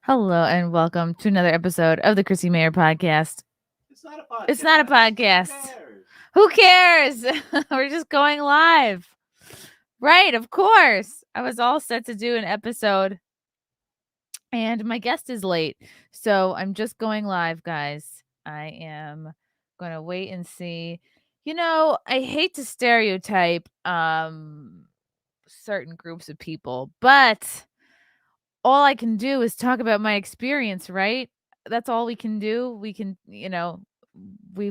Hello and welcome to another episode of the Chrissie Mayr podcast. It's not a podcast. It's not a podcast. Who cares? We're just going live. Right, of course. I was all set to do an episode and my guest is late. So I'm just going live, guys. I am going to wait and see. I hate to stereotype certain groups of people, but all I can do is talk about my experience, right? That's all we can do. We've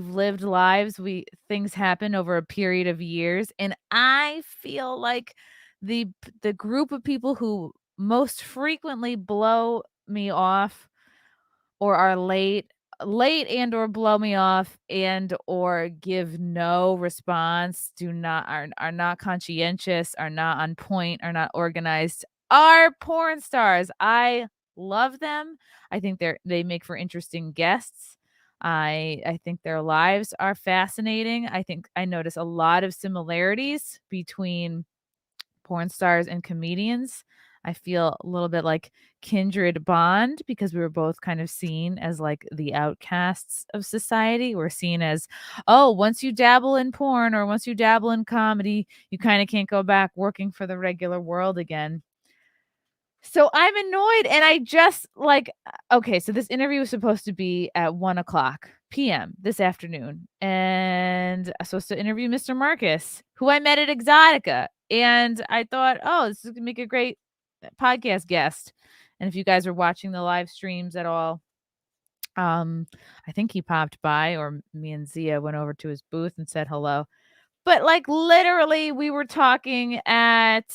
lived lives. Things happen over a period of years, and I feel like the group of people who most frequently blow me off or are late and or blow me off and or give no response, are not conscientious, are not on point, are not organized, are porn stars. I love them. I think they make for interesting guests. I think their lives are fascinating. I think I notice a lot of similarities between porn stars and comedians. I feel a little bit like kindred bond because we were both kind of seen as like the outcasts of society. We're seen as, oh, once you dabble in porn or once you dabble in comedy, you kind of can't go back working for the regular world again. So I'm annoyed and I just like, okay, so this interview was supposed to be at 1:00 p.m. this afternoon. And I'm supposed to interview Mr. Marcus, who I met at Exotica. And I thought, oh, this is going to make a great podcast guest. And if you guys are watching the live streams at all, I think he popped by or me and Zia went over to his booth and said hello. But like literally we were talking at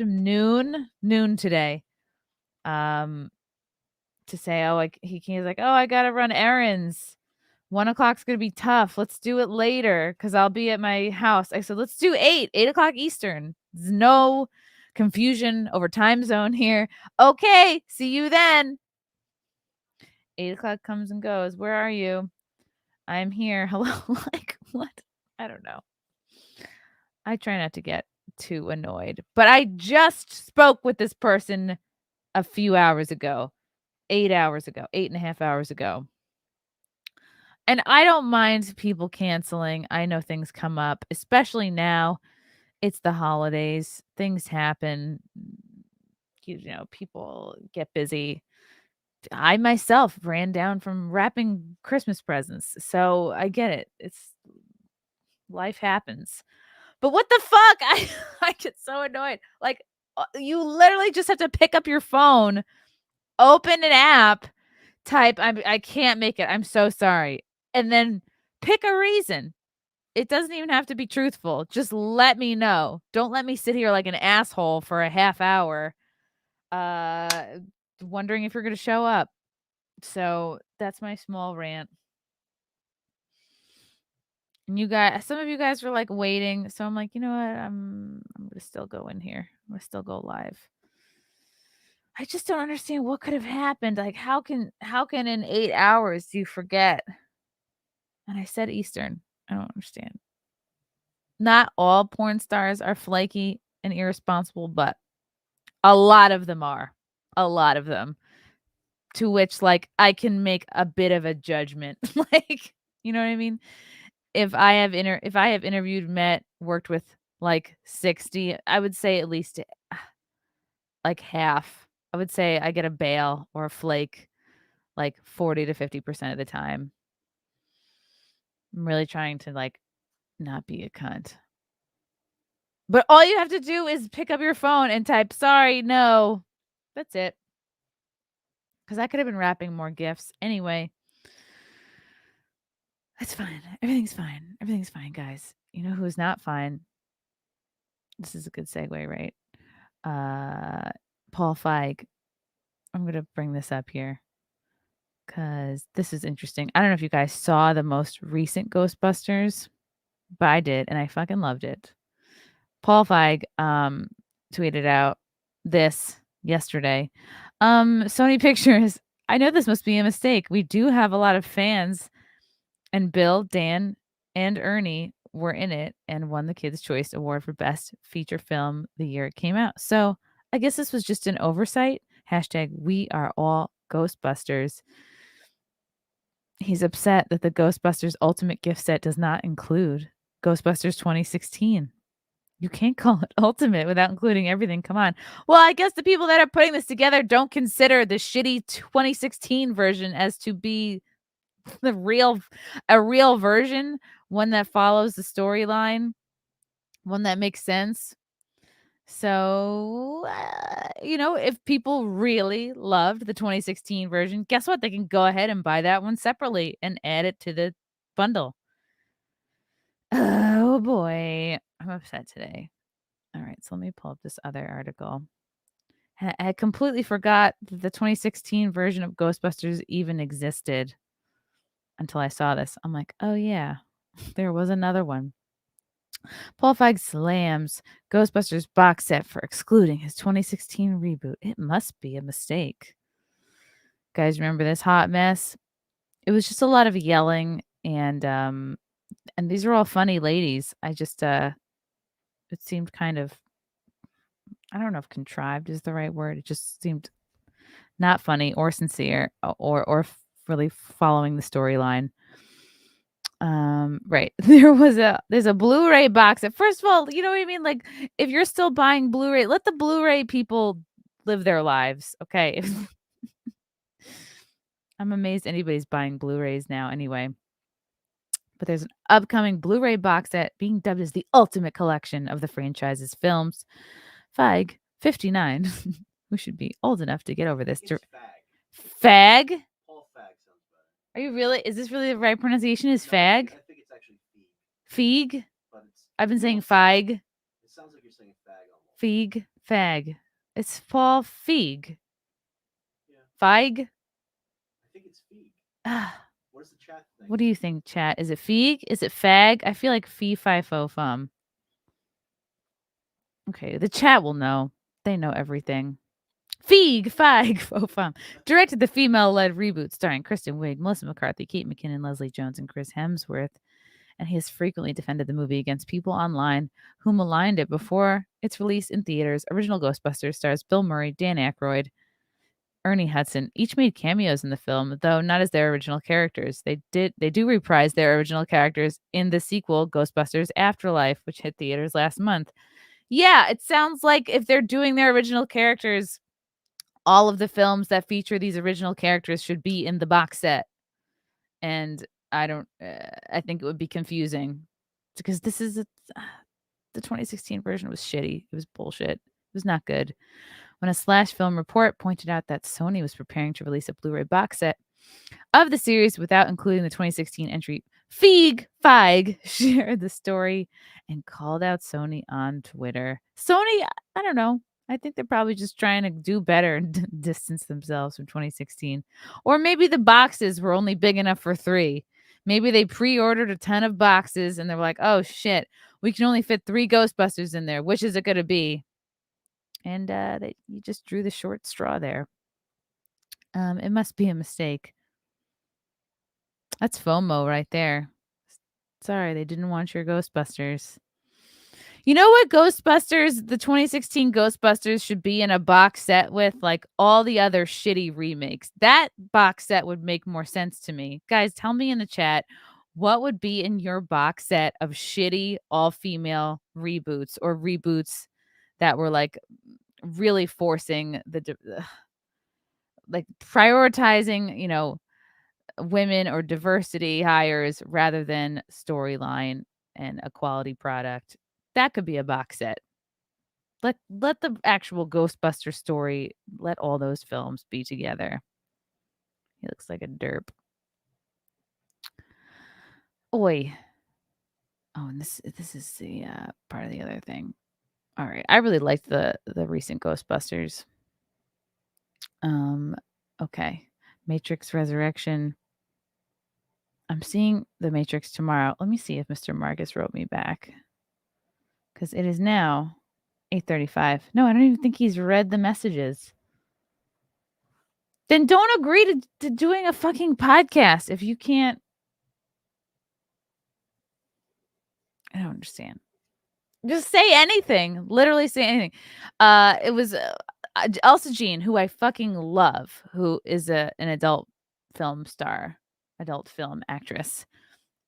noon today. To say, oh, like he's like, oh, I gotta run errands. 1:00's gonna be tough. Let's do it later because I'll be at my house. I said, let's do 8:00 Eastern. There's no confusion over time zone here. Okay, see you then. 8:00 comes and goes. Where are you? I'm here. Hello. Like what? I don't know. I try not to get too annoyed, but I just spoke with this person a few hours ago, 8 hours ago, 8.5 hours ago. And I don't mind people canceling. I know things come up, especially now. It's the holidays. Things happen. People get busy. I myself ran down from wrapping Christmas presents. So I get it. Life happens. But what the fuck? I get so annoyed. Like you literally just have to pick up your phone, open an app, type I can't make it. I'm so sorry. And then pick a reason. It doesn't even have to be truthful. Just let me know. Don't let me sit here like an asshole for a half hour wondering if you're going to show up. So, that's my small rant. And some of you guys were like waiting. So I'm like, you know what? I'm going to still go in here. I'm going to still go live. I just don't understand what could have happened. Like how can in 8 hours you forget? And I said Eastern. I don't understand. Not all porn stars are flaky and irresponsible, but a lot of them are. A lot of them. To which like I can make a bit of a judgment. Like, you know what I mean? If I have interviewed, met, worked with like 60, I would say at least like half. I would say I get a bail or a flake like 40 to 50% of the time. I'm really trying to like not be a cunt. But all you have to do is pick up your phone and type, sorry, no. That's it. Because I could have been wrapping more gifts. Anyway, that's fine. Everything's fine. Everything's fine, guys. You know who's not fine? This is a good segue, right? Paul Feig. I'm going to bring this up here because this is interesting. I don't know if you guys saw the most recent Ghostbusters, but I did, and I fucking loved it. Paul Feig tweeted out this yesterday. Sony Pictures, I know this must be a mistake. We do have a lot of fans, and Bill, Dan, and Ernie were in it and won the Kids' Choice Award for Best Feature Film the year it came out. So I guess this was just an oversight Hashtag we are all Ghostbusters. He's upset that the Ghostbusters Ultimate gift set does not include Ghostbusters 2016. You can't call it Ultimate without including everything. Come on. Well, I guess the people that are putting this together don't consider the shitty 2016 version as to be a real version, one that follows the storyline, one that makes sense. So, if people really loved the 2016 version, guess what? They can go ahead and buy that one separately and add it to the bundle. Oh boy, I'm upset today. All right, so let me pull up this other article. I completely forgot that the 2016 version of Ghostbusters even existed until I saw this. I'm like, oh yeah, there was another one. Paul Feig slams Ghostbusters box set for excluding his 2016 reboot. It must be a mistake. Guys, remember this hot mess? It was just a lot of yelling and these are all funny ladies. I just it seemed kind of, I don't know if contrived is the right word. It just seemed not funny or sincere or really following the storyline. Right. There's a Blu-ray box set. First of all, you know what I mean? Like, if you're still buying Blu-ray, let the Blu-ray people live their lives, okay? I'm amazed anybody's buying Blu-rays now anyway. But there's an upcoming Blu-ray box set being dubbed as the ultimate collection of the franchise's films. Feig, 59, who should be old enough to get over this. Fag? Paul Fag sounds better. Are you really? Is this really the right pronunciation? Is fag? I think it's actually Feig. Feig. But I've been saying Feig. It sounds like you're saying fag almost. Feig. Fag. It's Paul Feig. Yeah. Feig? I think it's Feig. What does the chat think? What do you think, chat? Is it Feig? Is it Fag? I feel like Fee, Fi, Fo, Fum. Okay, the chat will know. They know everything. Feig, Feig, Fo, Fum. Directed the female-led reboot starring Kristen Wiig, Melissa McCarthy, Kate McKinnon, Leslie Jones, and Chris Hemsworth. And he has frequently defended the movie against people online who maligned it before its release in theaters. Original Ghostbusters stars Bill Murray, Dan Aykroyd, Ernie Hudson. Each made cameos in the film, though not as their original characters. They do reprise their original characters in the sequel, Ghostbusters Afterlife, which hit theaters last month. Yeah, it sounds like if they're doing their original characters, all of the films that feature these original characters should be in the box set. And I think it would be confusing because the 2016 version was shitty. It was bullshit. It was not good. When a Slash Film report pointed out that Sony was preparing to release a Blu-ray box set of the series without including the 2016 entry, Feig shared the story and called out Sony on Twitter. Sony, I don't know. I think they're probably just trying to do better and distance themselves from 2016. Or maybe the boxes were only big enough for 3. Maybe they pre-ordered a ton of boxes and they're like, oh shit, we can only fit 3 Ghostbusters in there. Which is it going to be? And you just drew the short straw there. It must be a mistake. That's FOMO right there. Sorry, they didn't want your Ghostbusters. You know what Ghostbusters, the 2016 Ghostbusters should be in a box set with? Like all the other shitty remakes. That box set would make more sense to me. Guys, tell me in the chat, what would be in your box set of shitty all-female reboots or reboots that were like really forcing like prioritizing, women or diversity hires rather than storyline and a quality product. That could be a box set. Let the actual Ghostbuster story, let all those films be together. He looks like a derp. Oi. Oh, and this is the part of the other thing. All right. I really liked the recent Ghostbusters. Okay. Matrix Resurrection. I'm seeing The Matrix tomorrow. Let me see if Mr. Marcus wrote me back. Because it is now 8:35. No, I don't even think he's read the messages. Then don't agree to doing a fucking podcast if you can't. I don't understand. Just say anything. Literally say anything. It was Elsa Jean, who I fucking love, who is an adult film star, adult film actress.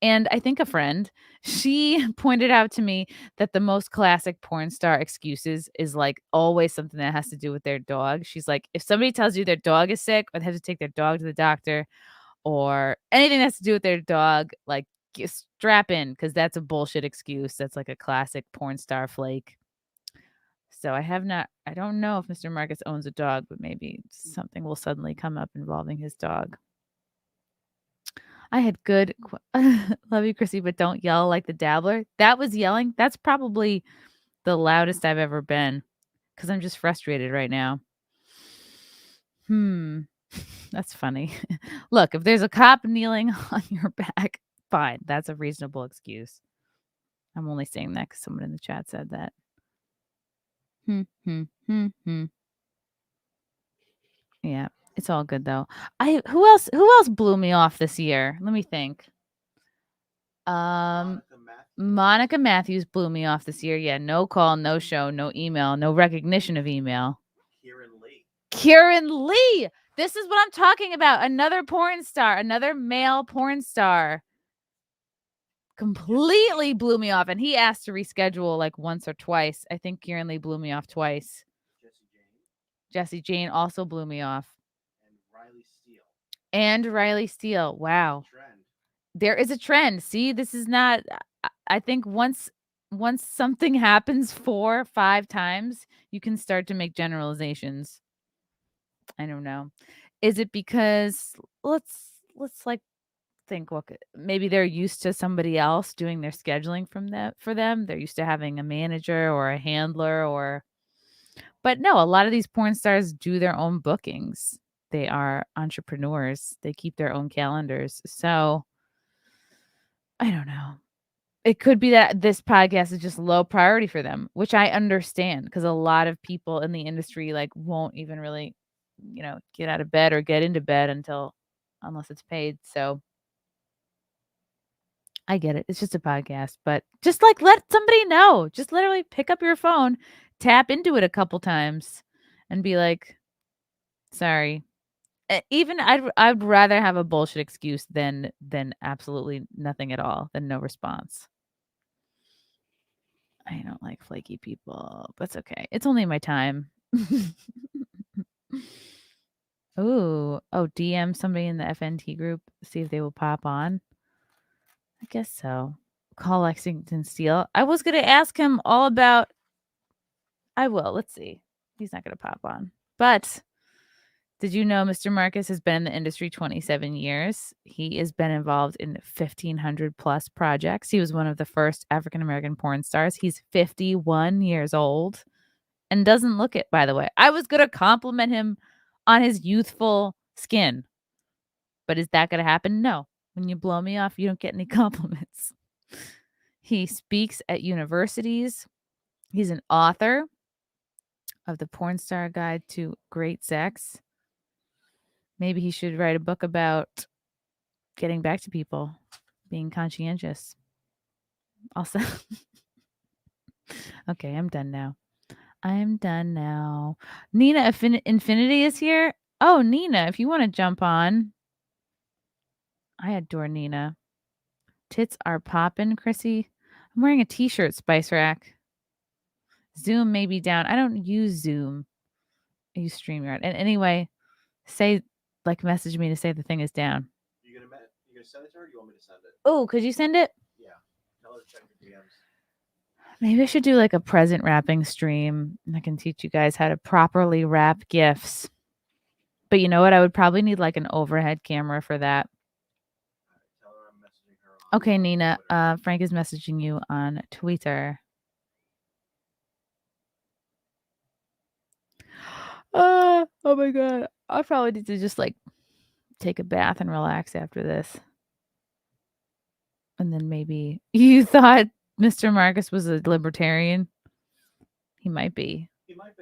And I think a friend, she pointed out to me that the most classic porn star excuses is like always something that has to do with their dog. She's like, if somebody tells you their dog is sick or they have to take their dog to the doctor or anything that has to do with their dog, like strap in because that's a bullshit excuse. That's like a classic porn star flake. So I don't know if Mr. Marcus owns a dog, but maybe something will suddenly come up involving his dog. I had good love you, Chrissy, but don't yell like the dabbler. That was yelling. That's probably the loudest I've ever been because I'm just frustrated right now. That's funny. Look, if there's a cop kneeling on your back, fine. That's a reasonable excuse. I'm only saying that because someone in the chat said that. Yeah, it's all good though. Who else blew me off this year? Let me think. Monica Matthews blew me off this year. Yeah, no call, no show, no email, no recognition of email. Kieran Lee. This is what I'm talking about. Another porn star, another male porn star. Completely blew me off. And he asked to reschedule like once or twice. I think Kieran Lee blew me off twice. Jessie Jane also blew me off. And Riley Steele. Wow. There is a trend. See, this is not, I think once something happens 4 or 5 times, you can start to make generalizations. I don't know. Is it because let's like think, look, maybe they're used to somebody else doing their scheduling for them. They're used to having a manager or a handler but no, a lot of these porn stars do their own bookings. They are entrepreneurs. They keep their own calendars. So I don't know. It could be that this podcast is just low priority for them, which I understand because a lot of people in the industry like won't even really, get out of bed or get into bed unless it's paid. So I get it. It's just a podcast, but just like let somebody know. Just literally pick up your phone, tap into it a couple times and be like, sorry. Even I'd rather have a bullshit excuse than absolutely nothing at all, than no response. I don't like flaky people. That's okay. It's only my time. Oh, DM somebody in the FNT group, see if they will pop on. I guess so. Call Lexington Steele. I was going to ask him all about. I will. Let's see. He's not going to pop on. But did you know Mr. Marcus has been in the industry 27 years? He has been involved in 1,500 plus projects. He was one of the first African-American porn stars. He's 51 years old and doesn't look it, by the way. I was going to compliment him on his youthful skin. But is that going to happen? No. When you blow me off, you don't get any compliments. He speaks at universities. He's an author of The Porn Star Guide to Great Sex. Maybe he should write a book about getting back to people, being conscientious. Also, okay, I'm done now. Nina Infinity is here. Oh, Nina, if you want to jump on. I adore Nina. Tits are poppin', Chrissy. I'm wearing a t-shirt, Spice Rack. Zoom may be down. I don't use Zoom. I use StreamYard. And anyway, message me to say the thing is down. You're gonna send it to her or do you want me to send it? Oh, could you send it? Yeah. Tell her to check the DMs. Maybe I should do like a present wrapping stream. And I can teach you guys how to properly wrap gifts. But you know what? I would probably need like an overhead camera for that. Tell her I'm messaging her. Okay, Nina. Frank is messaging you on Twitter. Oh my God. I probably need to just like take a bath and relax after this. And then maybe you thought Mr. Marcus was a libertarian. He might be. He might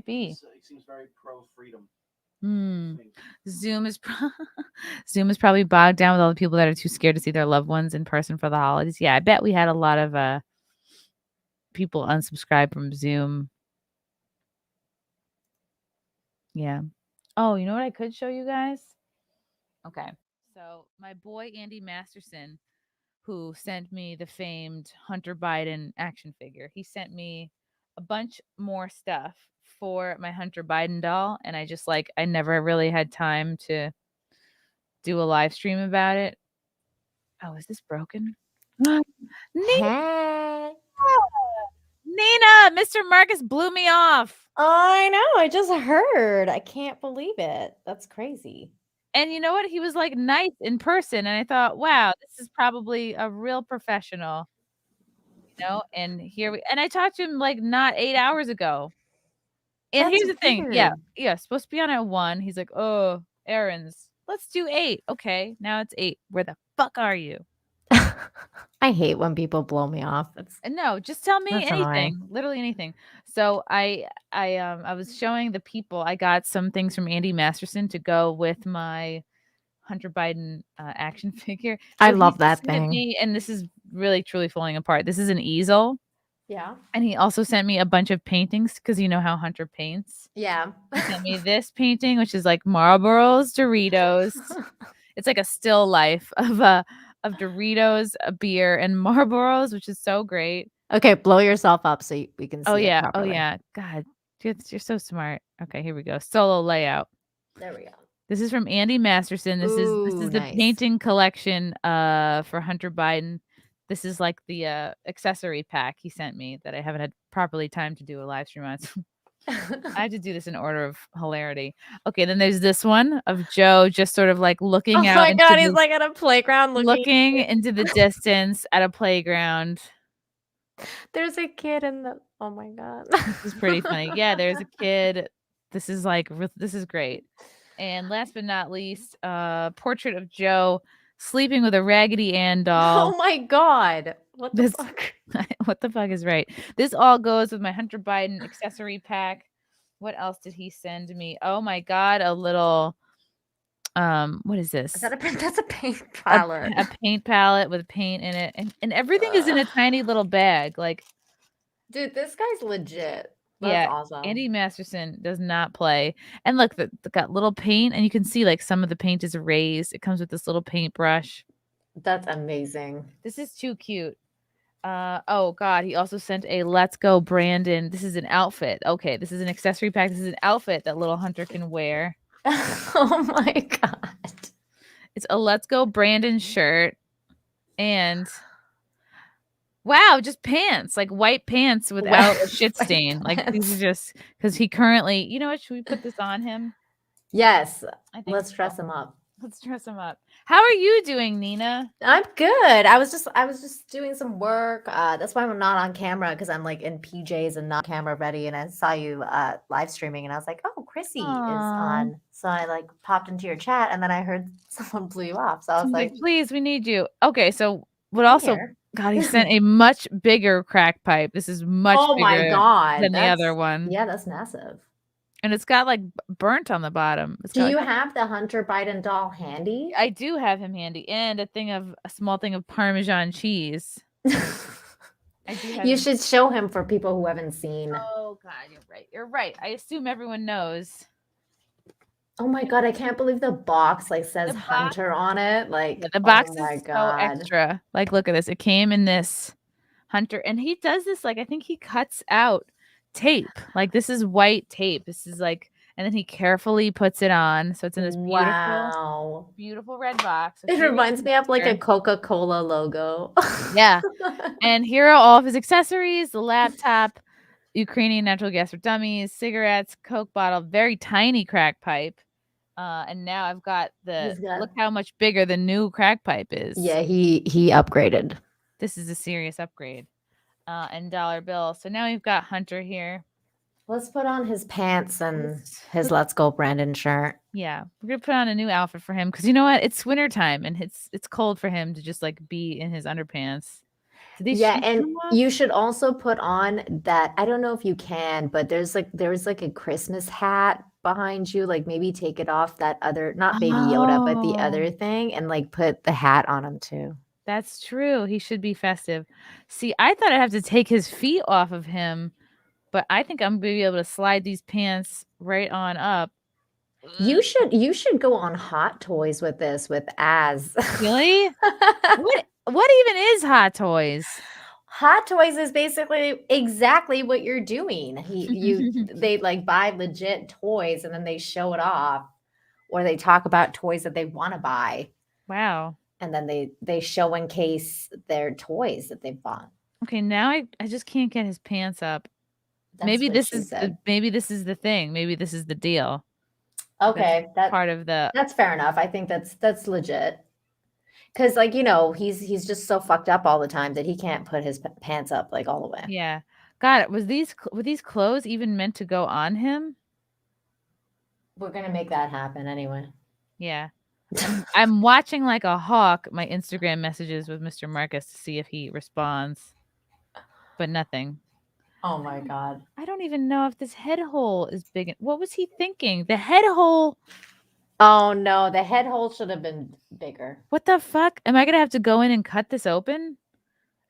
be. He seems very pro-freedom. Zoom is probably bogged down with all the people that are too scared to see their loved ones in person for the holidays. Yeah, I bet we had a lot of people unsubscribe from Zoom. Yeah. Oh, you know what I could show you guys? Okay. So my boy Andy Masterson, who sent me the famed Hunter Biden action figure, he sent me a bunch more stuff for my Hunter Biden doll, and I never really had time to do a live stream about it. Oh, is this broken? Nina! Hey. Nina! Mr. Marcus blew me off. I know. I just heard. I can't believe it. That's crazy. And you know what? He was like nice in person. And I thought, wow, this is probably a real professional. And and I talked to him like not 8 hours ago. And That's here's the thing. Yeah, weird. supposed to be on at 1. He's like, oh, errands. Let's do 8. Okay, now it's 8. Where the fuck are you? I hate when people blow me off. No, just tell me That's anything, annoying. literally anything. So I was showing the people. I got some things from Andy Masterson to go with my Hunter Biden action figure. I So love he that sent thing. me, and this is really truly falling apart. This is an easel, Yeah. and he also sent me a bunch of paintings because you know how Hunter paints. Yeah. He sent me this painting, which is like Marlboro's Doritos. It's like a still life of Doritos, a beer, and Marlboros, which is so great. Okay, blow yourself up so we can see Oh it yeah, properly. oh yeah. God, you're so smart. Okay, here we go. Solo layout. There we go. This is from Andy Masterson. This is the nice. painting collection for Hunter Biden. This is like the accessory pack he sent me that I haven't had properly time to do a live stream on. I have to do this in order of hilarity. Okay, then there's this one of Joe just sort of like looking out. Oh my god, he's like at a playground looking into the distance at a playground. There's a kid in the. Oh my god. This is pretty funny. Yeah, there's a kid. This is great. And last but not least, portrait of Joe sleeping with a Raggedy Ann doll. Oh my god. What the fuck? What the fuck is right? This all goes with my Hunter Biden accessory pack. What else did he send me? Oh my god, a little what is this? That's a paint palette. A paint palette with paint in it. And everything is in a tiny little bag. Like, dude, this guy's legit. That's awesome. Andy Masterson does not play. And look, got little paint, and you can see like some of the paint is erased. It comes with this little paintbrush. That's amazing. This is too cute. Oh god, he also sent a Let's Go Brandon. This is an outfit. Okay, this is an accessory pack. This is an outfit that little Hunter can wear. Oh my god. It's a Let's Go Brandon shirt. And wow, just pants, like white pants without a shit stain. Like these are just because he currently, you know what? Should we put this on him? Yes. I think Let's dress him up. Let's dress him up. How are you doing, Nina? I'm good. I was just doing some work. That's why I'm not on camera because I'm like in PJs and not camera ready. And I saw you live streaming, and I was like, "Oh, Chrissy is on." So I like popped into your chat, and then I heard someone blew you off. So I was like, "Please, we need you." Okay, so what also? God, he sent a much bigger crack pipe. This is much bigger than the other one. Yeah, that's massive. And it's got like burnt on the bottom. Do you have the Hunter Biden doll handy? I do have him handy, and a small thing of Parmesan cheese. I do have you should show him for people who haven't seen. Oh God, you're right. You're right. I assume everyone knows. Oh my god, I can't believe the box like says Hunter on it. Like the box is so extra. Like, look at this. It came in this Hunter, and he does this. Like, I think he cuts out tape. Like, this is white tape. This is like, and then he carefully puts it on. So it's in this beautiful red box. So it reminds me of like a Coca-Cola logo. Yeah. And here are all of his accessories: the laptop, Ukrainian natural gas for dummies, cigarettes, Coke bottle, very tiny crack pipe. And now I've got look how much bigger the new crack pipe is. Yeah, he upgraded. This is a serious upgrade. And dollar bill. So now we've got Hunter here. Let's put on his pants and his Let's Go Brandon shirt. Yeah, we're gonna put on a new outfit for him because you know what? It's wintertime and it's cold for him to just like be in his underpants. Yeah, and you should also put on that. I don't know if you can, but there's like a Christmas hat behind you. Like maybe take it off that other, not Baby Yoda, but the other thing, and like put the hat on him too. That's true. He should be festive. See, I thought I'd have to take his feet off of him, but I think I'm gonna be able to slide these pants right on up. You should go on Hot Toys with this with Az. Really? What even is Hot Toys? Hot Toys is basically exactly what you're doing. They like buy legit toys and then they show it off, or they talk about toys that they want to buy, Wow. and then they show and case their toys that they've bought. Okay, now I just can't get his pants up. That's Maybe what this she is said. maybe this is the thing. Maybe this is the deal. Okay, Part of the that's fair enough. I think that's legit. Because like, he's just so fucked up all the time that he can't put his pants up like all the way. yeah. God, were these clothes even meant to go on him? We're gonna make that happen anyway. Yeah. I'm watching like a hawk my Instagram messages with Mr. Marcus to see if he responds, but nothing. Oh my God. I don't even know if this head hole is big. What was he thinking? The head hole. Oh no, the head hole should have been bigger. What the fuck? Am I gonna have to go in and cut this open?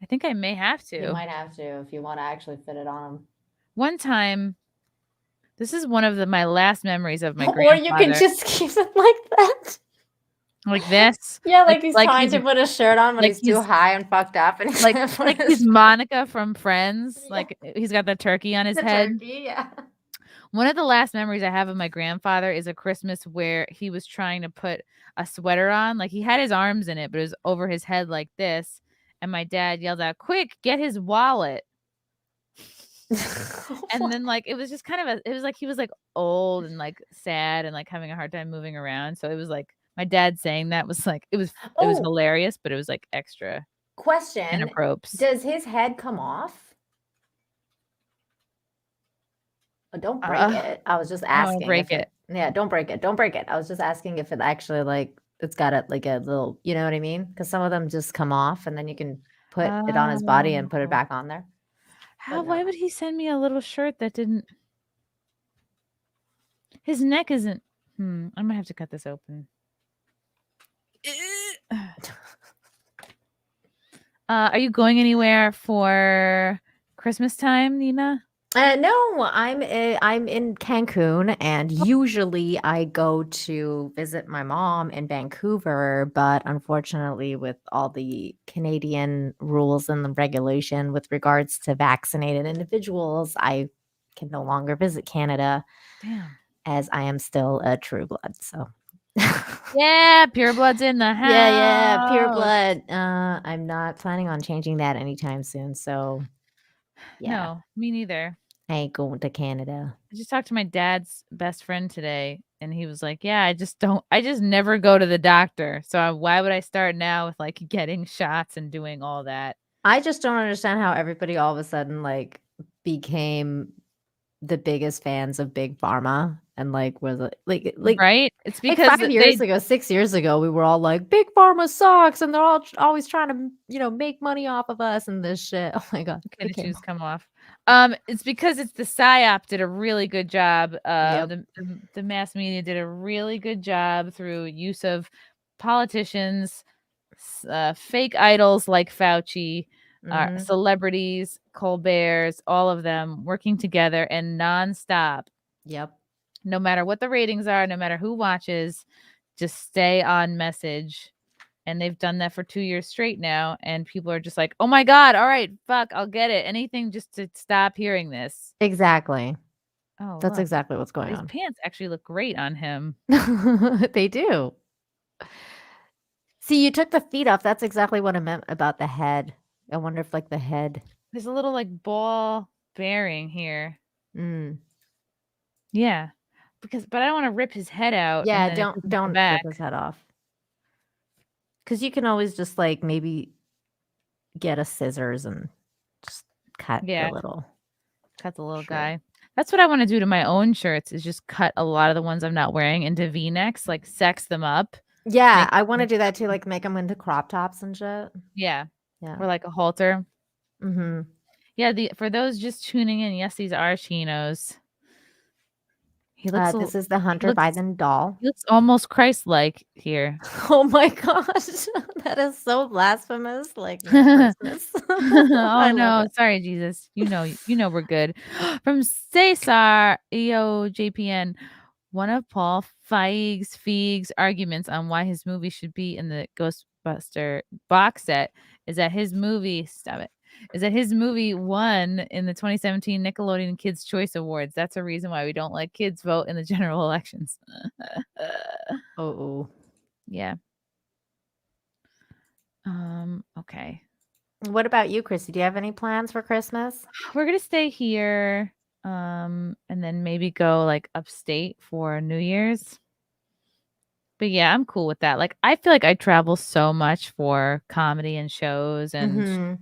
I think I may have to. You might have to if you want to actually fit it on him. One time, this is one of my last memories of my Or grandfather. you can just keep it like that. Like this. Yeah, like he's trying to put a shirt on, but like he's too high and fucked up. And like he's Monica from Friends. Yeah. Like he's got the turkey on his the head. turkey, yeah. One of the last memories I have of my grandfather is a Christmas where he was trying to put a sweater on. Like he had his arms in it, but it was over his head like this. And my dad yelled out, "Quick, get his wallet." And then like it was just kind of it was like he was like old and like sad and like having a hard time moving around. So it was like my dad saying that was like it was hilarious, but it was like extra Question. inappropriate. Does his head come off? Oh, don't break it. I was just asking. Don't break it. Yeah, don't break it. Don't break it. I was just asking if it actually like it's got a like a little, you know what I mean? Because some of them just come off and then you can put it on his body and put it back on there. Why would he send me a little shirt that didn't? His neck isn't. I might have to cut this open. Are you going anywhere for Christmas time, Nina? No, I'm in Cancun, and usually I go to visit my mom in Vancouver, but unfortunately, with all the Canadian rules and the regulation with regards to vaccinated individuals, I can no longer visit Canada. Damn. As I am still a true blood, so. Yeah, pure blood's in the house. Yeah, pure blood. I'm not planning on changing that anytime soon, so yeah. No, me neither. I ain't going to Canada. I just talked to my dad's best friend today, and he was like, "Yeah, I just never go to the doctor. So why would I start now with like getting shots and doing all that?" I just don't understand how everybody all of a sudden like became the biggest fans of Big Pharma and like was like right. It's because like 5 years ago, 6 years ago, we were all like, Big Pharma sucks, and they're all always trying to make money off of us and this shit. Oh my god, okay, the shoes come off. It's because it's the PSYOP did a really good job. The mass media did a really good job through use of politicians, fake idols like Fauci, celebrities, Colbert's, all of them working together and nonstop. Yep. No matter what the ratings are, no matter who watches, just stay on message. And they've done that for 2 years straight now. And people are just like, oh my God, all right, fuck, I'll get it. Anything just to stop hearing this. Exactly. Oh, that's exactly what's going on. His pants actually look great on him. They do. See, you took the feet off. That's exactly what I meant about the head. I wonder if like the head. There's a little like ball bearing here. Yeah. But I don't want to rip his head out. Yeah, don't rip his head off. Because you can always just like maybe get a scissors and just cut the little. Cut the little guy. That's what I want to do to my own shirts is just cut a lot of the ones I'm not wearing into V-necks, like sex them up. Yeah, I want to do that too, like make them into crop tops and shit. Yeah. Or like a halter. Yeah, for those just tuning in, yes, these are chinos. He looks this is the Hunter Biden doll. He looks almost Christ-like here. Oh my gosh, that is so blasphemous! Like Christmas. Oh no, sorry, Jesus. You know we're good. From Cesar EOJPN, One of Paul Feig's arguments on why his movie should be in the Ghostbuster box set is that his movie won in the 2017 Nickelodeon Kids' Choice Awards. That's a reason why we don't let kids vote in the general elections. Oh. Yeah. Okay. What about you, Chrissy? Do you have any plans for Christmas? We're gonna stay here, and then maybe go like upstate for New Year's. But yeah, I'm cool with that. Like, I feel like I travel so much for comedy and shows, and Mhm.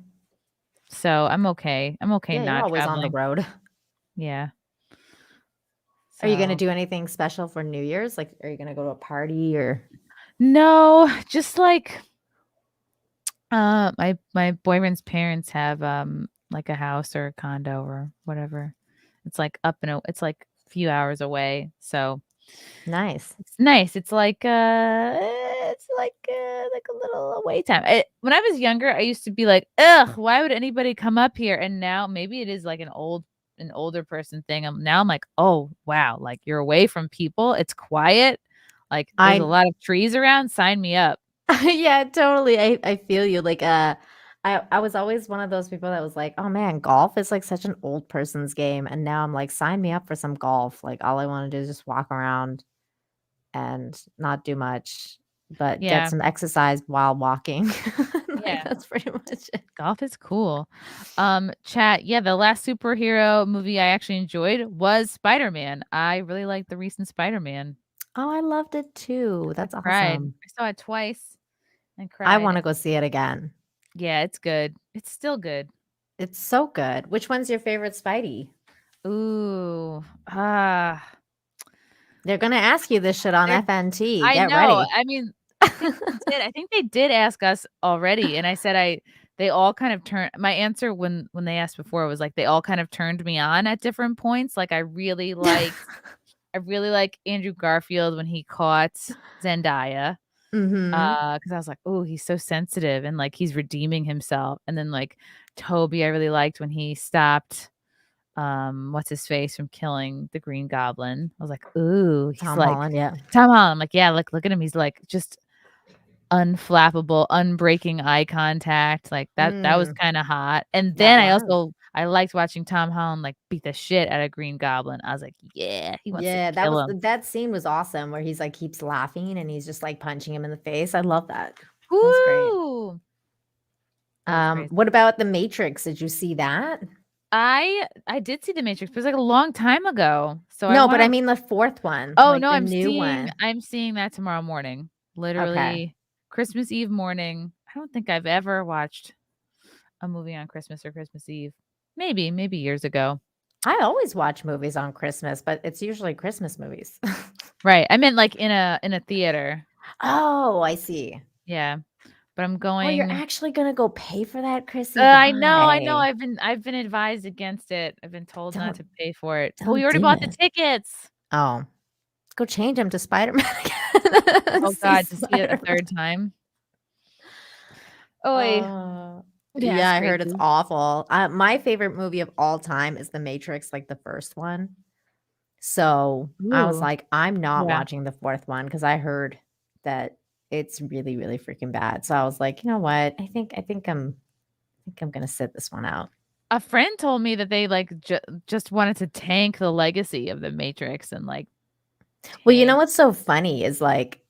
so I'm okay. I'm okay Yeah, you're not always on the traveling. road. Yeah. Are you gonna So do anything special for New Year's? Like, are you gonna go to a party or? no, just like my boyfriend's parents have like a house or a condo or whatever. It's like it's like a few hours away. So Nice. it's nice. It's like like a little away time. When I was younger, I used to be like, ugh, why would anybody come up here? And now maybe it is like an older person thing. Now I'm like, oh wow, like you're away from people. It's quiet. Like there's a lot of trees around. Sign me up. Yeah, totally. I feel you. Like, I was always one of those people that was like, oh man, golf is like such an old person's game. And now I'm like, sign me up for some golf. Like, all I want to do is just walk around and not do much, but get Yeah. some exercise while walking. Like, Yeah. that's pretty much it. Golf is cool. Chat. Yeah, the last superhero movie I actually enjoyed was Spider-Man. I really liked the recent Spider-Man. Oh, I loved it too. That's Cried. awesome. I saw it twice and I cried. want to go see it again. Yeah, it's good. It's still good. It's so good. Which one's your favorite Spidey? Ooh. They're gonna ask you this shit on FNT. I Get know. ready. I mean, I think they did ask us already, and I said they all kind of turned my answer when they asked before was like they all kind of turned me on at different points. Like I really like Andrew Garfield when he caught Zendaya. Because I was like, oh, he's so sensitive and like he's redeeming himself. And then like Toby, I really liked when he stopped what's his face from killing the Green Goblin. I was like, ooh, he's Tom like Holland, yeah. Tom Holland. I'm like, yeah, look at him. He's like just unflappable, unbreaking eye contact. Like that was kind of hot. And then I liked watching Tom Holland like beat the shit out of Green Goblin. I was like, yeah, he wants to kill him. That scene was awesome where he's like keeps laughing and he's just like punching him in the face. I love that. Woo! That's great. What about The Matrix? Did you see that? I did see The Matrix, but it was like a long time ago. So no, but I mean the fourth one. Oh like no, the I'm seeing that tomorrow morning. Literally Christmas Eve morning. I don't think I've ever watched a movie on Christmas or Christmas Eve. Maybe years ago. I always watch movies on Christmas, but it's usually Christmas movies. Right. I meant like in a theater. Oh, I see. Yeah. But I'm going. Well, you're actually gonna go pay for that, Chrissy? I know. I've been advised against it. I've been told not to pay for it. Well, we already bought the tickets. Oh, let's go change them to Spider-Man again. Oh God, to see it a third time. Oh, yeah, I heard it's awful. My favorite movie of all time is The Matrix, like the first one. So I was like, I'm not watching the fourth one because I heard that it's really, really freaking bad. So I was like, you know what? I think I'm gonna sit this one out. A friend told me that they like just wanted to tank the legacy of the Matrix and like. Well, you know what's so funny is like.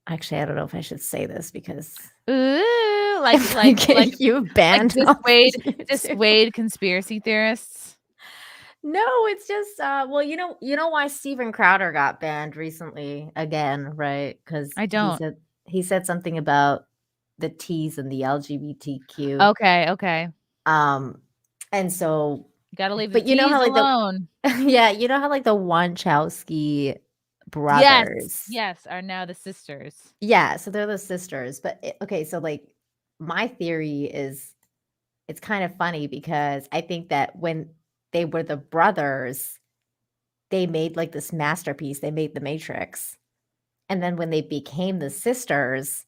Actually, I don't know if I should say this because like you banned dissuade conspiracy theorists. No, it's just well, you know why Steven Crowder got banned recently again, right? Because I don't. He said something about the T's and the LGBTQ. Okay. And so you gotta leave the T's alone. Yeah, you know how like the Wachowski brothers yes are now the sisters. Yeah, so they're the sisters. But okay, so like my theory is it's kind of funny because I think that when they were the brothers, they made like this masterpiece. They made The Matrix. And then when they became the sisters,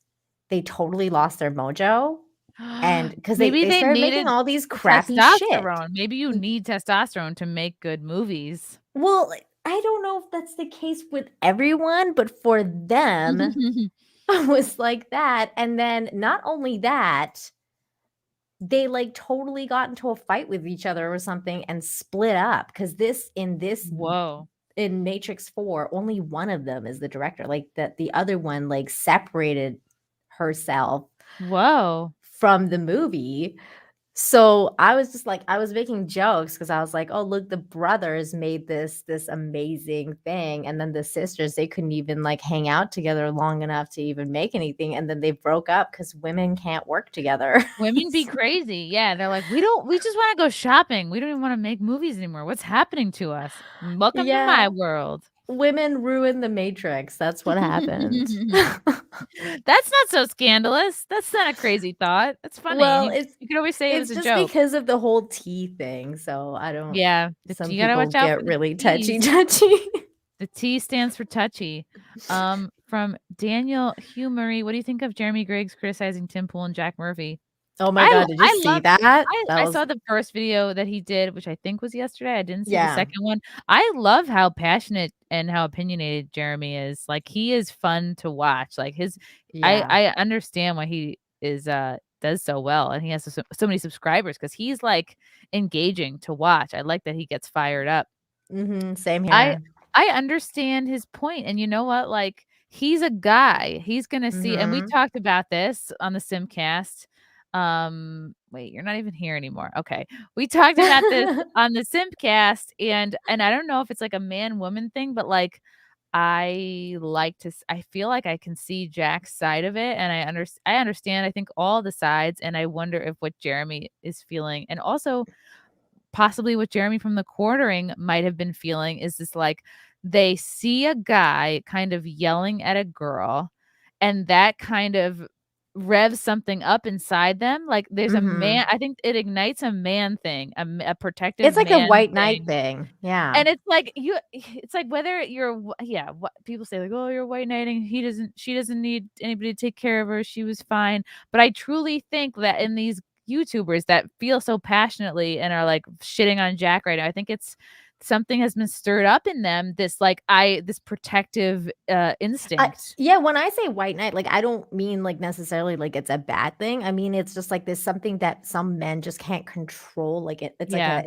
they totally lost their mojo. And because they started making all these crappy shit. Maybe you need testosterone to make good movies. Well, I don't know if that's the case with everyone, but for them, I was like that. And then not only that, they like totally got into a fight with each other or something and split up because Whoa. in Matrix 4, only one of them is the director. Like the other one like separated herself Whoa. from the movie. So I was just like, I was making jokes because I was like, oh, look, the brothers made this amazing thing. And then the sisters, they couldn't even like hang out together long enough to even make anything. And then they broke up because women can't work together. Women be crazy. Yeah. They're like, we just want to go shopping. We don't even want to make movies anymore. What's happening to us? Welcome to my Yeah. world. Women ruined the Matrix. That's what happened. That's not so scandalous. That's not a crazy thought. That's funny. Well, You could always say it was it's a just joke. because of the whole tea thing. So I don't. Yeah. Some You gotta people watch out for get the really T's. touchy. The T stands for touchy. From Daniel Humery, what do you think of Jeremy Griggs criticizing Tim Pool and Jack Murphy? Oh my God, did you see that? I saw the first video that he did, which I think was yesterday. I didn't see the Yeah. second one. I love how passionate and how opinionated Jeremy is. Like, he is fun to watch. Like, Yeah. I understand why he is does so well, and he has so many subscribers because he's like engaging to watch. I like that he gets fired up. Same I here. I understand his point, and you know what? Like, he's a guy. He's gonna see, and we talked about this on the Simcast. Wait, you're not even here anymore. Okay. We talked about this on the Simcast, and I don't know if it's like a man-woman thing, but like I feel like I can see Jack's side of it, and I understand, I think, all the sides, and I wonder if what Jeremy is feeling, and also possibly what Jeremy from The Quartering might have been feeling is this, like, they see a guy kind of yelling at a girl, and that kind of revs something up inside them. Like, there's a man, I think it ignites a man thing, a protective It's like the man white knight thing. thing. Yeah. And it's like it's like whether you're what people say, like, "Oh, you're white knighting. She doesn't need anybody to take care of her. She was fine." But I truly think that in these YouTubers that feel so passionately and are like shitting on Jack right now, I think it's something has been stirred up in them, this protective instinct. Yeah, when I say white knight, like I don't mean like necessarily like it's a bad thing. I mean it's just like there's something that some men just can't control. Like Yeah.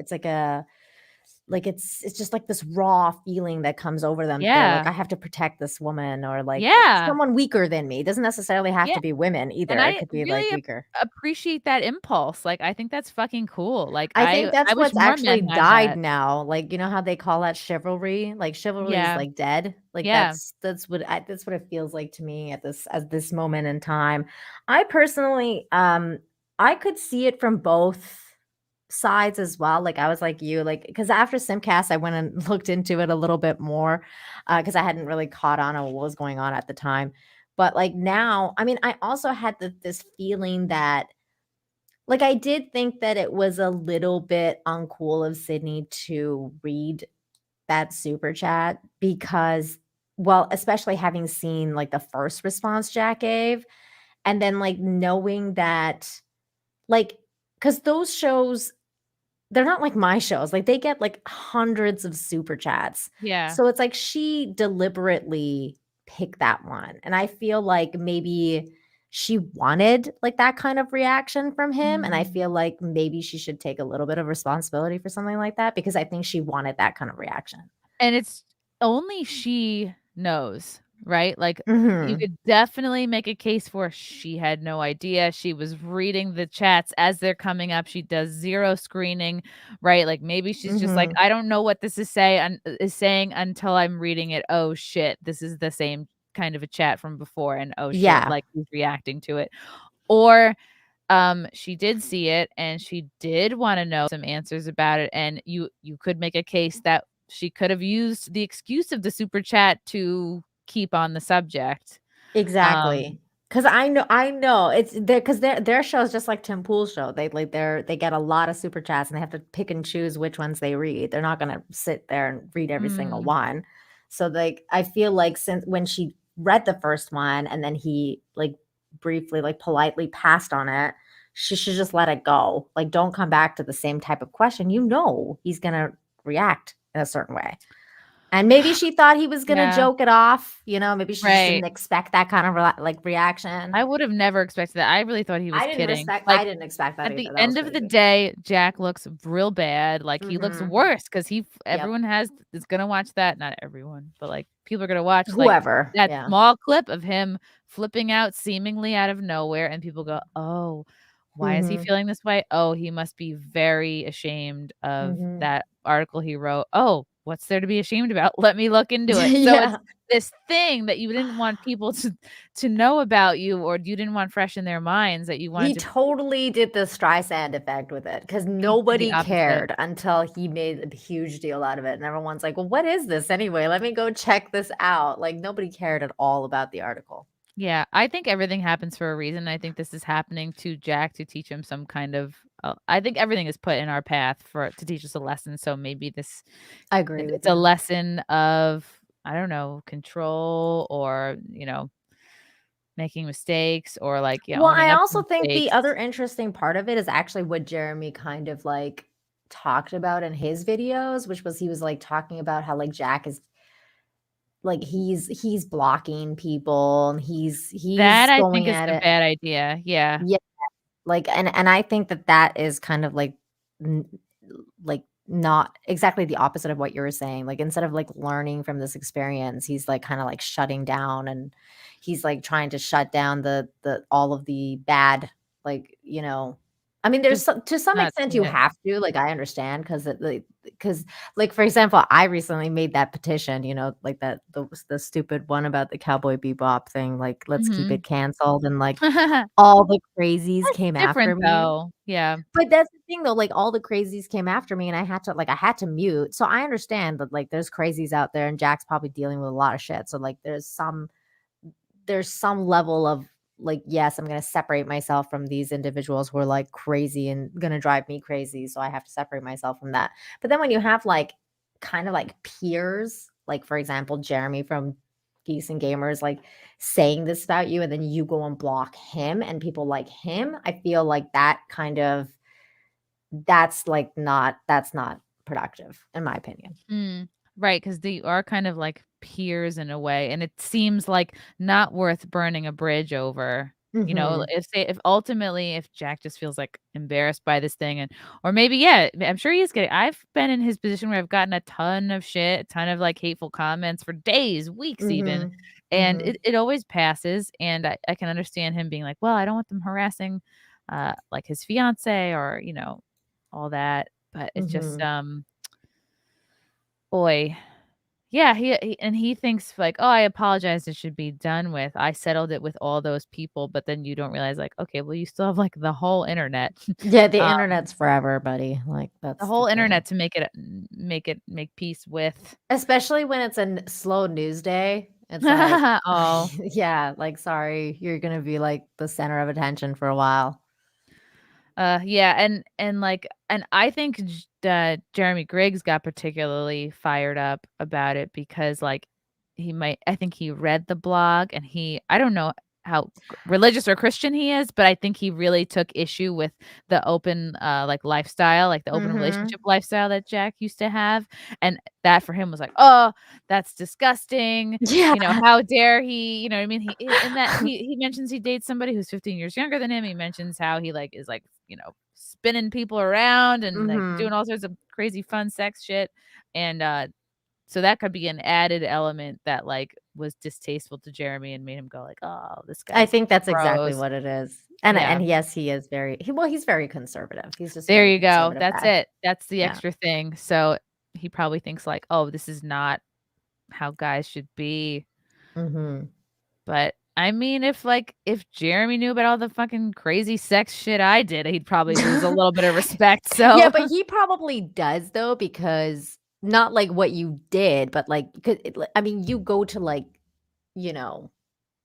it's just like this raw feeling that comes over them. They're like, Yeah. I have to protect this woman or like Yeah. someone weaker than me. It doesn't necessarily have Yeah. to be women And either. It I could be like really weaker. appreciate that impulse. Like, I think that's fucking cool. Like, I think I that's wish what's more actually men had died that. now. Like, you know how they call that chivalry? Like chivalry is Yeah. like dead. Like Yeah. that's what it feels like to me at this moment in time. I personally I could see it from both sides as well. Like I was like you, like because after Simcast, I went and looked into it a little bit more because I hadn't really caught on what was going on at the time. But like now, I mean, I also had this feeling that like, I did think that it was a little bit uncool of Sydney to read that super chat because, well, especially having seen like the first response Jack gave, and then like knowing that, like, because those shows, they're not like my shows. Like, they get like hundreds of super chats. Yeah. So it's like she deliberately picked that one. And I feel like maybe she wanted like that kind of reaction from him. And I feel like maybe she should take a little bit of responsibility for something like that because I think she wanted that kind of reaction. And it's only she knows, right? Like, you Mhm. could definitely make a case for she had no idea. She was reading the chats as they're coming up. She does 0 screening, right? Like, maybe she's just like, Mhm. "I don't know what this is saying until I'm reading it. Oh, shit. This is the same kind of a chat from before, and oh, shit, Yeah. like, he's reacting to it." Or she did see it and she did wanna know some answers about it, and you could make a case that she could have used the excuse of the super chat to keep on the subject. Exactly. Um, 'Cause I know it's there because their show is just like Tim Pool's show. They get a lot of super chats and they have to pick and choose which ones they read. They're not gonna sit there and read every single mm, one. So, like, I feel like since when she read the first one and then he, like, briefly, like, politely passed on it, she should just let it go. Like, don't come back to the same type of question. You know he's gonna react in a certain way. And maybe she thought he was gonna Yeah. joke it off, you know, maybe she just Right. didn't expect that kind of reaction. I would have never expected that. I really thought he was I didn't kidding. respect Like, I didn't expect that at the either. That was end of the crazy. day, Jack looks real bad. Like, he looks Mhm. worse because Yep. everyone is gonna watch that. Not everyone, but, like, people are gonna watch, like, Whoever, that yeah. small clip of him flipping out seemingly out of nowhere, and people go, "Oh, why is he Mhm. feeling this way? Oh, he must be very ashamed of Mhm. that article he wrote. Oh, what's there to be ashamed about? Let me look into it." So it's Yeah. this thing that you didn't want people to know about you, or you didn't want fresh in their minds, that you He wanted to totally did the Streisand effect with it because he did the nobody opposite. cared until he made a huge deal out of it, and everyone's like, "Well, what is this anyway? Let me go check this out." Like, nobody cared at all about the article. Yeah, I think everything happens for a reason. I think this is happening to Jack to teach him some kind of I think everything is put in our path to teach us a lesson, so maybe I agree with it's a you. lesson of, I don't know, control, or, making mistakes, or, like, Well, owning I up to also think the mistakes. other interesting part of it is actually what Jeremy kind of, like, talked about in his videos, which was he was, like, talking about how, like, Jack is like, he's blocking people, and he's That I think going is at a it. bad idea, yeah. Yeah. Like, and I think that that is kind of n like, not exactly the opposite of what you were saying, like, instead of, like, learning from this experience, he's, like, kinda, like, shutting down, and he's, like, trying to shut down the all of the bad, like, I mean, there's Just some to some not extent seeing you it. have to, like, I understand because, for example, I recently made that petition, like, the stupid one about the Cowboy Bebop thing, like, "Let's keep Mhm. it canceled," and, like, all the crazies That's came after different, me. though. Yeah. But that's the thing though, like, all the crazies came after me, and I had to mute. So I understand that, like, there's crazies out there, and Jack's probably dealing with a lot of shit. So, like, there's some level of, like, yes, I'm gonna separate myself from these individuals who are, like, crazy and gonna drive me crazy, so I have to separate myself from that. But then when you have, like, kinda like peers, like, for example, Jeremy from Geeks and Gamers, like, saying this about you, and then you go and block him and people like him, I feel like that's not productive, in my opinion. Mm, right, because they are kind of like peers in a way, and it seems like not worth burning a bridge over. Mhm. If ultimately if Jack just feels like embarrassed by this thing, or maybe, yeah, I'm sure he's getting. I've been in his position where I've gotten a ton of shit, a ton of, like, hateful comments for days, weeks even, Mhm. and Mhm. it always passes. And I can understand him being like, well, I don't want them harassing, like, his fiance, or all that, but it's just Mhm. boy. Yeah, he thinks like, "Oh, I apologized, it should be done with. I settled it with all those people," but then you don't realize, like, okay, well, you still have, like, the whole internet. Yeah, the Um, internet's forever, buddy, like, the that's the whole thing. internet to make peace with. Especially when it's a slow news day, it's like, Oh. yeah, like, sorry, you're gonna be, like, the center of attention for a while. Yeah, and I think Jeremy Griggs got particularly fired up about it because, like, I think he read the blog, and I don't know how religious or Christian he is, but I think he really took issue with the open, like, lifestyle, like the open Mhm. relationship lifestyle that Jack used to have, and that for him was like, "Oh, that's disgusting." Yeah. How dare he, you know what I mean? In that he mentions he dates somebody who's 15 years younger than him. He mentions how he, like, is, like, spinning people around and, like, doing Mhm. all sorts of crazy fun sex shit, and, so that could be an added element that, like, was distasteful to Jeremy and made him go like, "Oh, this I guy's think that's exactly gross." what it is. And Yeah. yes, he is he's very conservative. He's just a There very you go. conservative That's guy. it. That's the Yeah. extra thing. So, he probably thinks like, "Oh, this is not how guys should be." Mhm. But, I mean, if Jeremy knew about all the fucking crazy sex shit I did, he'd probably lose a little bit of respect, Yeah, so but he probably does though, because not like what you did, but like, I mean, you go to like, you know,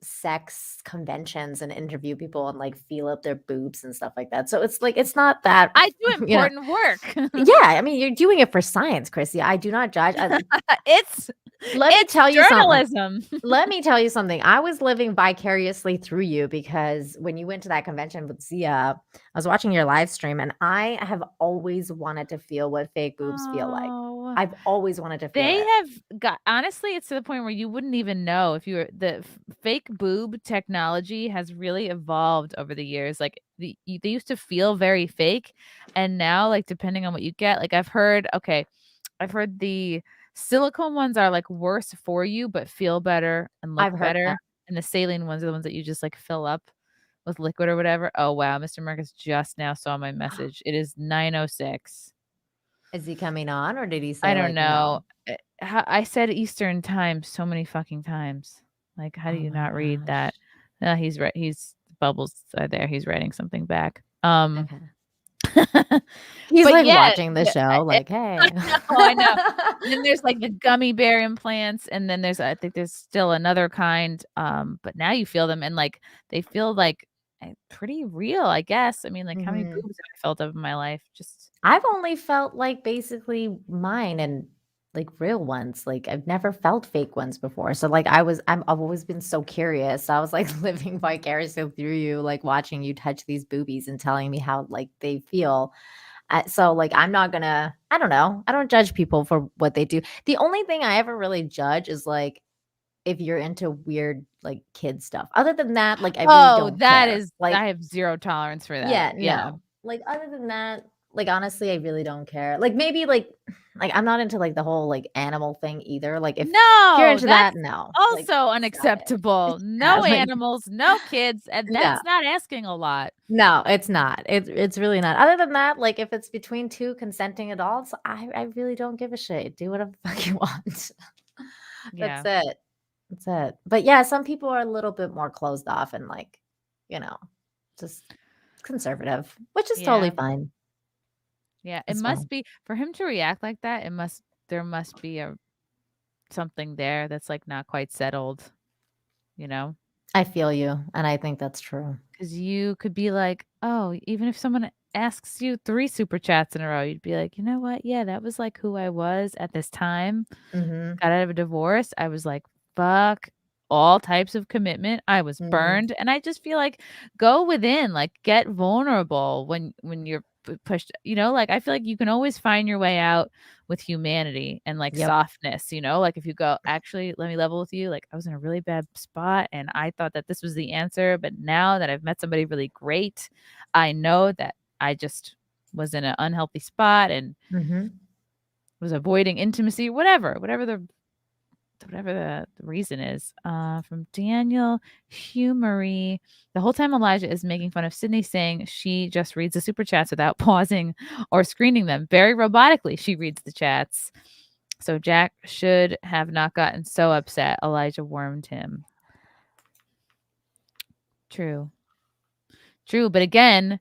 sex conventions and interview people and like feel up their boobs and stuff like that. So it's like it's not that, I do you know. important work. Yeah, I mean, you're doing it for science, Chrissy. I do not judge. It's Let me it's tell you something. journalism. Let me tell you something. I was living vicariously through you because when you went to that convention with Zia, I was watching your live stream and I have always wanted to feel what fake boobs feel like. Oh, I've always wanted to feel They it. have got honestly, it's to the point where you wouldn't even know if you were fake boob technology has really evolved over the years. Like they used to feel very fake, and now like depending on what you get, like I've heard the silicone ones are like worse for you, but feel better and look I've heard better, that. and the saline ones are the ones that you just like fill up with liquid or whatever. Oh wow, Mr. Marcus just now saw my message. It is 9:06. Is he coming on, or did he say I don't like know. no? I said Eastern time so many fucking times. Like, how do Oh you my not read that? gosh. No, he's right. He's Bubbles are there. He's writing something back. Okay. He's But like yeah, watching the show, like, hey. I know. And then there's like the gummy bear implants, and then I think there's still another kind. But now you feel them, and like they feel like pretty real, I guess. I mean, like how many Mhm. boobs have I felt of in my life? Just I've only felt like basically mine and like real ones. Like I've never felt fake ones before. So like I've always been so curious. I was like living vicariously through you, like watching you touch these boobies and telling me how like they feel. So like I'm not gonna. I don't know. I don't judge people for what they do. The only thing I ever really judge is like if you're into weird like kid stuff. Other than that, like I really oh, don't that care. is Like I have zero tolerance for that. yeah, Yeah. no. Like, other than that, like, honestly, I really don't care. Like, maybe, like, I'm not into, like, the whole, like, animal thing either. Like, if you're No, into that's that, no. Like, also stop it. unacceptable. Yeah, No like, animals, no kids, and no. that's not asking a lot. No, it's not. It's really not. Other than that, like, if it's between 2 consenting adults, I really don't give a shit. Do whatever the fuck you want. That's Yeah. it. That's it. But, yeah, some people are a little bit more closed off and, like, you know, just conservative, which is totally Yeah. fine. Yeah. It It's must fine. be for him to react like that, there must be something there that's like not quite settled, you know? I feel you, and I think that's true. Because you could be like, oh, even if someone asks you 3 super chats in a row, you'd be like, you know what? Yeah, that was like who I was at this time. Mhm, Got out of a divorce. I was like, fuck all types of commitment. I was mhm. burned. And I just feel like go within, like get vulnerable when you're pushed, like I feel like you can always find your way out with humanity and like Yep. softness, like if you go, actually, let me level with you. Like I was in a really bad spot and I thought that this was the answer. But now that I've met somebody really great, I know that I just was in an unhealthy spot and Mhm. was avoiding intimacy, whatever the reason is. From Daniel Humery. The whole time Elijah is making fun of Sydney, saying she just reads the super chats without pausing or screening them. Very robotically, she reads the chats. So Jack should have not gotten so upset. Elijah warned him. True. True. But again,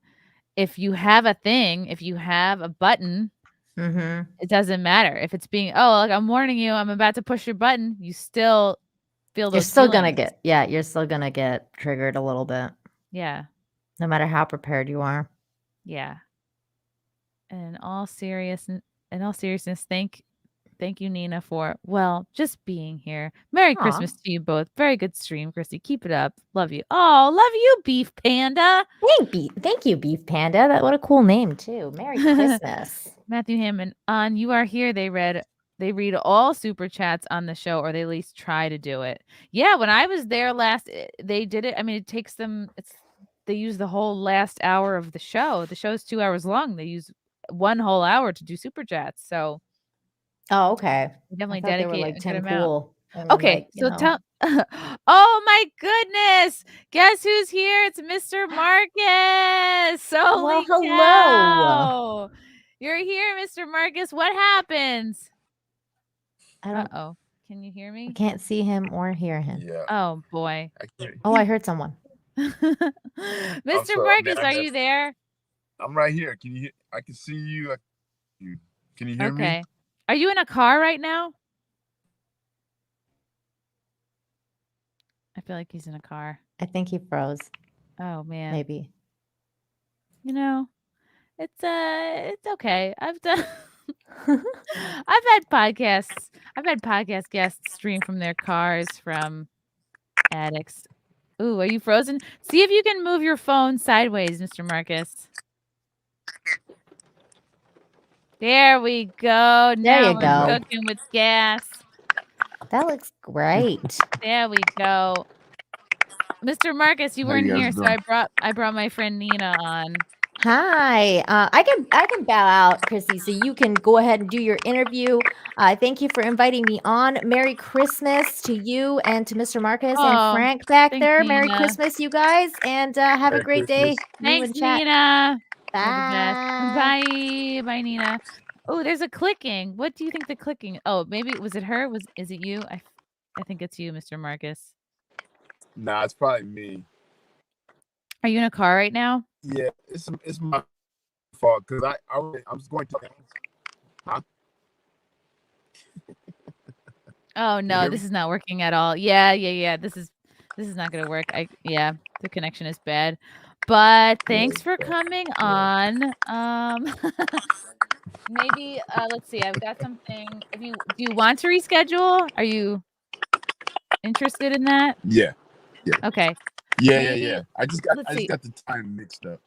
if you have a thing, if you have a button, Mhm. it doesn't matter. If it's being, oh, like I'm warning you, I'm about to push your button, you still feel You're those still gonna feelings. get you're still gonna get triggered a little bit, Yeah. no matter how prepared you are. Yeah. In all seriousness, thank you, Nina, for just being here. Merry Aw, Christmas to you both. Very good stream, Chrissy. Keep it up. Love you. Oh, love you, Beef Panda. thank you, Beef Panda. What a cool name too. Merry Christmas. Matthew Hammond, on You Are Here, they read all super chats on the show, or they at least try to do it. Yeah, when I was there last, they did it. I mean, it takes them. They use the whole last hour of the show. The show's 2 hours long. They use one whole hour to do super chats. So Oh, okay. we I definitely thought they were dedicate like a good Tim amount. Pool. I mean, Okay, like, so tell. Oh my goodness! Guess who's here? It's Mr. Marcus. Well, Holy hello. cow! You're here, Mr. Marcus. What happens? I don't Uh-oh. Can you hear I me? can't see him or hear him. Yeah, Oh boy. I can't. Oh, I heard someone. Mr. Man, Marcus, are you there? I'm right here. Can you hear? I can see you. Can you hear me? Okay. Are you in a car right now? I feel like he's in a car. I think he froze. Oh man. Maybe. It's okay. I've had podcast guests stream from their cars from addicts. Ooh, are you frozen? See if you can move your phone sideways, Mr. Marcus. There we go. Now you we're go. cooking with gas. That looks great. There we go. Mr. Marcus, you How weren't you guys here, so doing? I brought my friend Nina on. Hi. I can bow out, Chrissy, so you can go ahead and do your interview. Thank you for inviting me on. Merry Christmas to you and to Mr. Marcus and Oh, Frank back thanks, there. Merry Nina. Christmas, you guys, and have a Merry great day. Christmas. You Thanks, and chat. Nina. You're the best. Bye. Bye. Bye, Nina. Oh, there's a clicking. What do you think the clicking? Oh, maybe was it her? Is it you? I think it's you, Mr. Marcus. Nah, it's probably me. Are you in a car right now? Yeah, it's my fault because I was going to. Huh? Oh no, hear this me? is not working at all. Yeah. This is not gonna work. Yeah, the connection is bad. But thanks for coming on. Maybe let's see. I've got something. Do you want to reschedule? Are you interested in that? Yeah. Okay. Yeah. Maybe- I just got let's see. the time mixed up.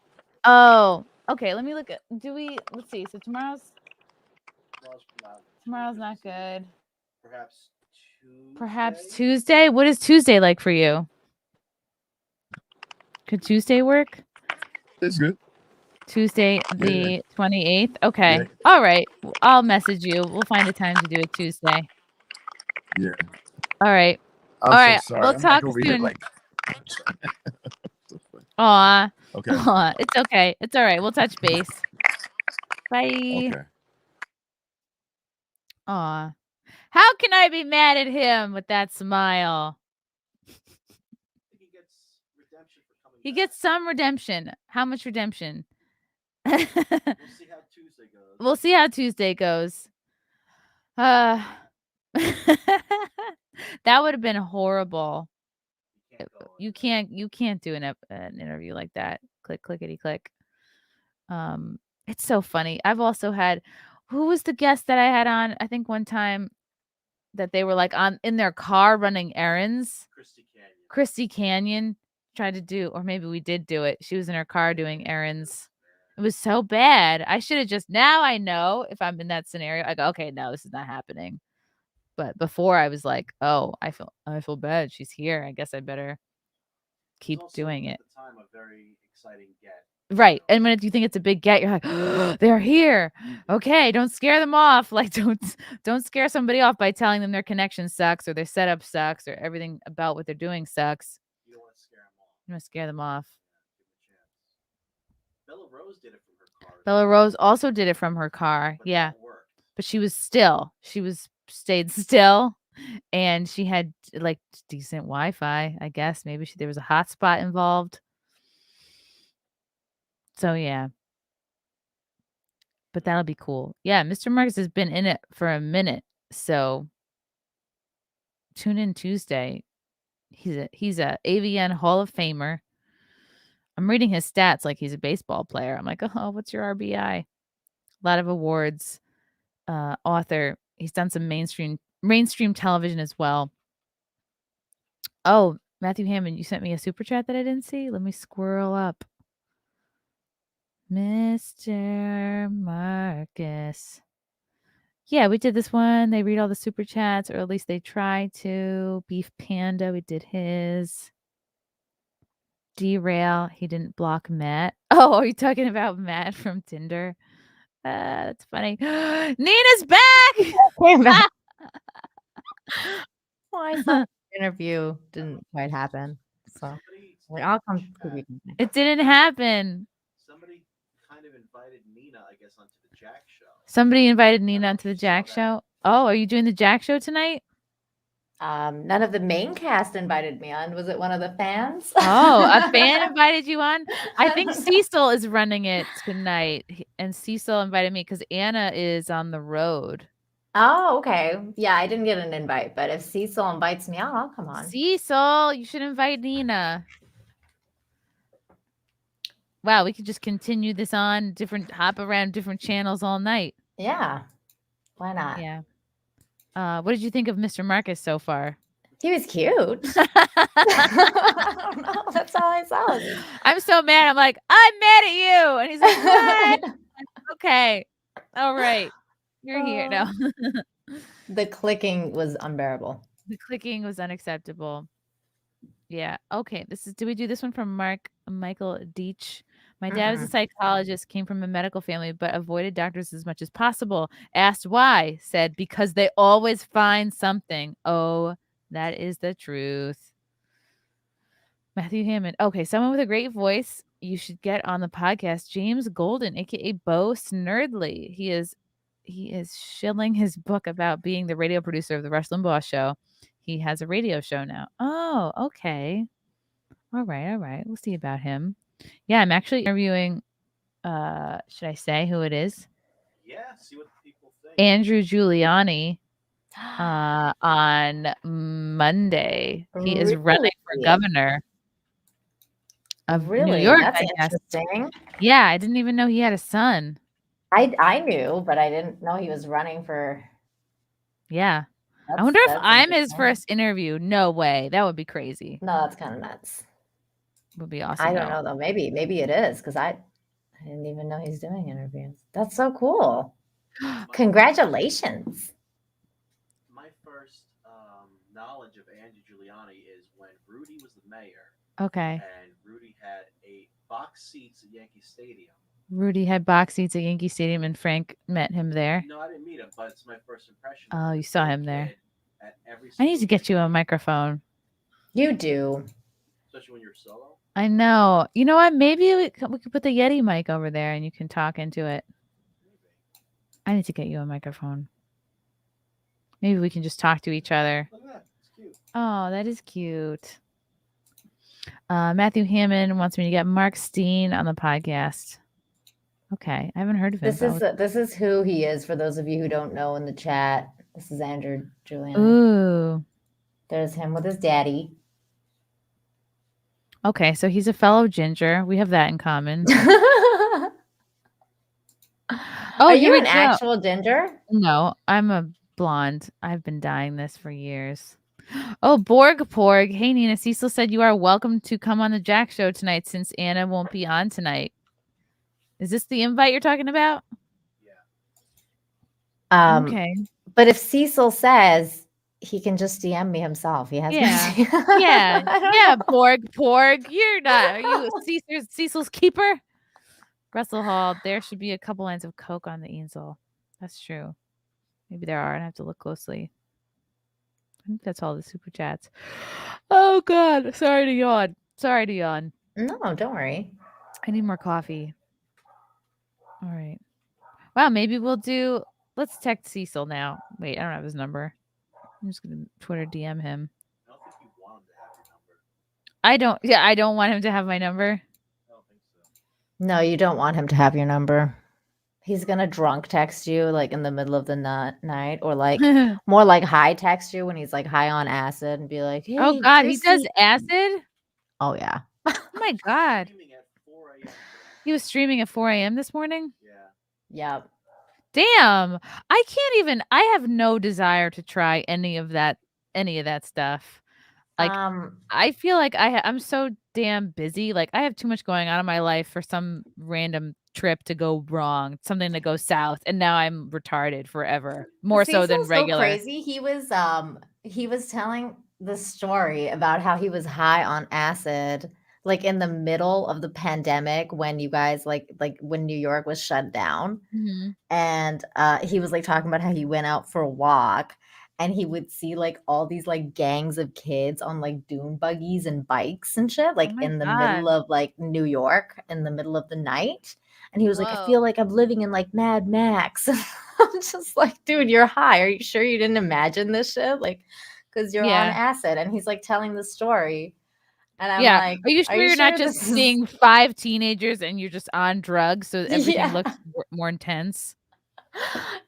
Oh, okay. Let me look at. Let's see. So tomorrow's not good. Perhaps Tuesday. What is Tuesday like for you? Could Tuesday work? It's good. Tuesday the 28th. Okay. Yeah. All right. I'll message you. We'll find a time to do it Tuesday. Yeah. All right. I'm All so right. sorry. We'll I'm talk like over here soon. like. Aw. Okay. Aw. It's okay. It's all right. We'll touch base. Bye. Okay. Aw. How can I be mad at him with that smile? He gets some redemption. How much redemption? We'll see how Tuesday goes. That would have been horrible. You can't do an interview like that. Clickety click. It's so funny. I've also had, who was the guest that I had on? I think one time that they were like in their car running errands. Christy Canyon tried to do, or maybe we did do it. She was in her car doing errands. It was so bad. I should have now I know if I'm in that scenario, I go, okay, no, this is not happening. But before I was like, oh, I feel bad. She's here. I guess I better keep doing it. At the time, a very exciting get. Right. And when you think it's a big get, you're like, oh, they're here. Okay, don't scare them off. Like don't scare somebody off by telling them their connection sucks or their setup sucks or everything about what they're doing sucks. You don't want to scare them off. You want to scare them off. Bella Rose did it from her car. Bella Rose also did it from her car. But yeah. that worked. But she was still. She stayed still. And she had like decent Wi-Fi, I guess. Maybe there was a hotspot involved. So yeah. But that'll be cool. Yeah, Mr. Marcus has been in it for a minute. So tune in Tuesday. He's a AVN Hall of Famer. I'm reading his stats like he's a baseball player. I'm like, oh, what's your RBI? A lot of awards. Author. He's done some mainstream television as well. Oh, Matthew Hammond, you sent me a super chat that I didn't see. Let me squirrel up. Mr. Marcus. Yeah, we did this one. They read all the super chats, or at least they try to. Beef Panda, we did his. Derail, he didn't block Matt. Oh, are you talking about Matt from Tinder? That's funny. Nina's back! Why the interview didn't quite happen? So like, I'll come to the weekend. It didn't happen. Somebody kind of invited Nina, I guess, onto the Jack show. Somebody invited Nina onto the Jack show. Oh, are you doing the Jack show tonight? None of the main cast invited me on. Was it one of the fans? Oh, a fan invited you on? I think Cecil is running it tonight. And Cecil invited me because Anna is on the road. Oh, okay. Yeah, I didn't get an invite, but if Cecil invites me on, I'll come on. Cecil, you should invite Nina. Wow, we could just continue this on hop around different channels all night. Yeah. Why not? Yeah. What did you think of Mr. Marcus so far? He was cute. I don't know. That's all I saw. I'm so mad. I'm like, I'm mad at you. And he's like, what? Okay. All right. You're here now. The clicking was unbearable. The clicking was unacceptable. Yeah. Okay. Did we do this one from Michael Deach? My dad was a psychologist, came from a medical family, but avoided doctors as much as possible. Asked why, said, because they always find something. Oh, that is the truth. Matthew Hammond. Okay, someone with a great voice you should get on the podcast. James Golden, aka Bo Snerdley. He is shilling his book about being the radio producer of the Rush Limbaugh show. He has a radio show now. Oh, okay. All right. We'll see about him. Yeah, I'm actually interviewing should I say who it is? Yeah, see what people think. Andrew Giuliani on Monday. He is running for governor of New York. That's interesting. Yeah, I didn't even know he had a son. I knew, but I didn't know he was running for. Yeah. I wonder if I'm his first interview. No way. That would be crazy. No, that's kind of nuts. Would be awesome. I don't know though. Maybe it is because I didn't even know he's doing interviews. That's so cool. Congratulations. My first knowledge of Andrew Giuliani is when Rudy was the mayor. Okay. And Rudy had box seats at Yankee Stadium. Rudy had box seats at Yankee Stadium and Frank met him there. No, I didn't meet him, but it's my first impression. Oh, you saw him there. At I need to get you a microphone. You do. Especially when you're solo. I know. You know what? Maybe we could put the Yeti mic over there and you can talk into it. Maybe. I need to get you a microphone. Maybe we can just talk to each other. Look at that. It's cute. Oh, that is cute. Matthew Hammond wants me to get Mark Steen on the podcast. Okay, I haven't heard of him. This is who he is for those of you who don't know in the chat. This is Andrew Giuliani. Ooh. There's him with his daddy. Okay, so he's a fellow ginger. We have that in common. Are you an actual ginger? No, I'm a blonde. I've been dyeing this for years. Oh, Porg. Hey, Nina. Cecil said you are welcome to come on the Jack show tonight since Anna won't be on tonight. Is this the invite you're talking about? Yeah. Okay. But if Cecil says he can just DM me himself, he has yeah, Porg. You're not. Are you Cecil's keeper? Russell Hall. There should be a couple lines of Coke on the easel. That's true. Maybe there are. I have to look closely. I think that's all the super chats. Oh God. Sorry to yawn. No, don't worry. I need more coffee. All right. Wow, maybe let's text Cecil now. Wait, I don't have his number. I'm just gonna Twitter DM him. I don't think you want him to have your number. I don't want him to have my number. I don't think so. No, you don't want him to have your number. He's gonna drunk text you like in the middle of the night, or like more like high text you when he's like high on acid and be like, hey, oh God, Chrissie. he does acid? Oh yeah. Oh my God. Streaming at 4 a.m. He was streaming at 4 a.m. this morning? Yeah. Yep. Damn. I have no desire to try any of that stuff. Like I feel like I'm so damn busy. Like I have too much going on in my life for some random trip to go wrong, something to go south, and now I'm retarded forever. More so than regular. So crazy. He was telling the story about how he was high on acid like in the middle of the pandemic when you guys like when New York was shut down. Mm-hmm. And he was like talking about how he went out for a walk and he would see like all these like gangs of kids on like dune buggies and bikes and shit, like in the middle of like New York in the middle of the night. And he was like, I feel like I'm living in like Mad Max. I'm just like, dude, you're high. Are you sure you didn't imagine this shit? Like, because you're on acid. And he's like telling the story. And I'm like, are you sure you're not just seeing 5 teenagers and you're just on drugs so everything looks more intense?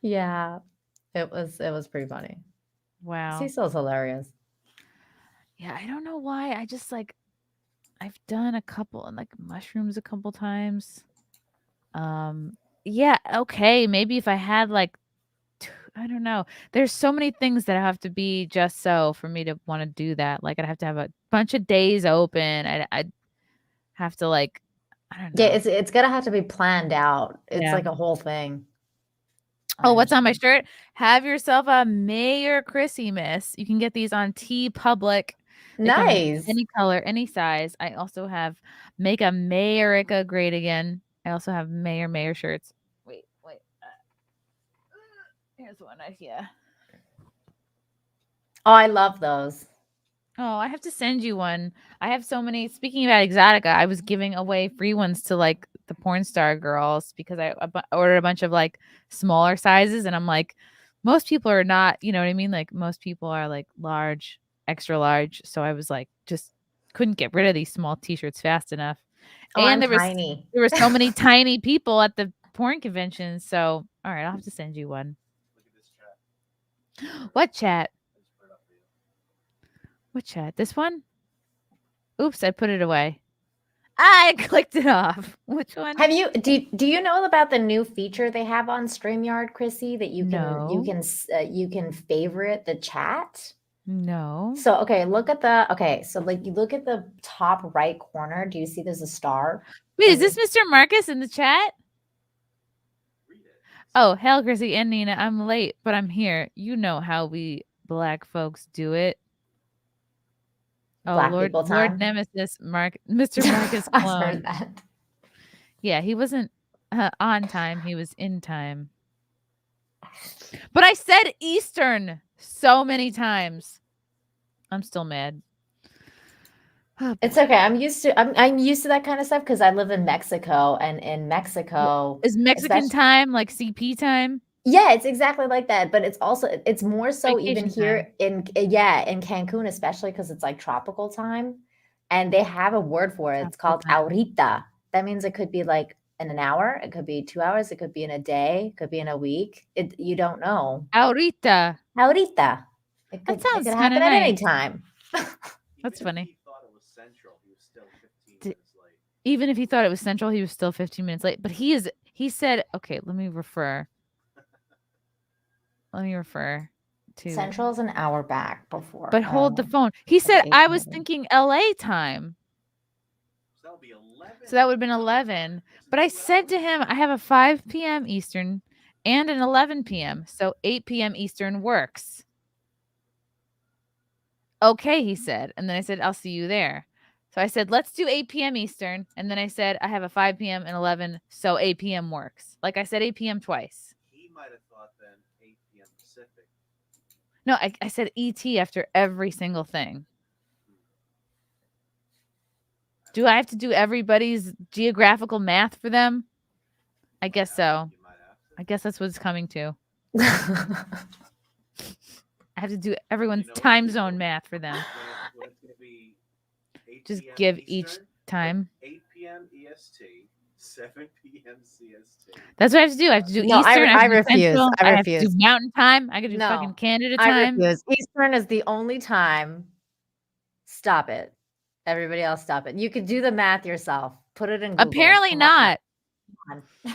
Yeah, it was pretty funny. Wow. Cecil's hilarious. Yeah, I don't know why. I just like I've done a couple and like mushrooms a couple times. Yeah, okay. Maybe if I had like I don't know. There's so many things that have to be just so for me to want to do that. Like I'd have to have a bunch of days open. I'd have to like I don't know. Yeah, it's gonna have to be planned out. It's like a whole thing. Oh, what's on my understand. shirt? Have yourself a Mayor Chrissy Miss. You can get these on T Public. They come Nice. any color, any size. I also have Make America Great Again. I also have Mayor shirts. Wait. Here's one right here. Oh, I love those. Oh, I have to send you one. I have so many. Speaking about Exotica, I was giving away free ones to like the porn star girls because I ordered a bunch of like smaller sizes, and I'm like, most people are not, you know what I mean? Like most people are like large, extra large. So I was like, just couldn't get rid of these small t-shirts fast enough. Oh, And I'm there tiny. were so many tiny people at the porn convention. So all right, I'll have to send you one. Look at this chat. What chat? I just put it up for you. What chat? This one? Oops, I put it away. I clicked it off. Which one? Have you do you know about the new feature they have on StreamYard, Chrissy, that you No. you can favorite the chat? No. So okay, so like you look at the top right corner. Do you see there's a star? Wait, is And this Mr. Marcus in the chat? Read it. Oh, hell, Chrissy and Nina, I'm late, but I'm here. You know how we black folks do it. Oh, Black Lord people time. Nemesis, Mr. Marcus I've clone. heard that. Yeah, he wasn't on time. He was in time. But I said Eastern so many times. I'm still mad. Oh, It's okay. I'm used to that kind of stuff because I live in Mexico, and in Mexico, is Mexican especially- time like CP time? yeah, it's exactly like that. But it's more so even Vacation here in Cancun, especially because it's like tropical time, and they have a word for it. It's Tropical called time. ahorita. That means it could be like in an hour, it could be 2 hours, it could be in a day, it could be in a week. You don't know. Ahorita. Ahorita. It That could sounds happen kinda at any nice. time. That's Even if funny. he thought it was central, he was still 15 Did- minutes late. Even if he thought it was central, he was still 15 minutes late. But he said, okay, let me refer to Central is an hour back before. But hold the Oh, phone. He that's said I was 8:30. thinking LA time. So that would be 11. So that would have been 11. But I said to him, I have a 5 p.m. Eastern and an 11 p.m. So 8 p.m. Eastern works. Okay, he said. And then I said, I'll see you there. So I said, let's do 8 p.m. Eastern. And then I said, I have a 5 p.m. and 11. So 8 p.m. works. Like I said, 8 p.m. twice. He might have thought then 8 p.m. Pacific. No, I said ET after every single thing. Do I have to do everybody's geographical math for them? I guess so. You might have to. I guess that's what it's coming to. I have to do You everyone's know, time zone math for them. When it's going to be 8 Just p.m. give each Eastern, time. 8 p.m. EST, 7 p.m. CST. That's what I have to do. I have to do No, Eastern. I have to do refuse. Central, I have to do refuse. Mountain Time. I could do No, fucking Canada I time. refuse. Eastern is the only time. Stop it. Everybody else, stop it. You could do the math yourself. Put it in Google. Apparently Come on. not. Come on.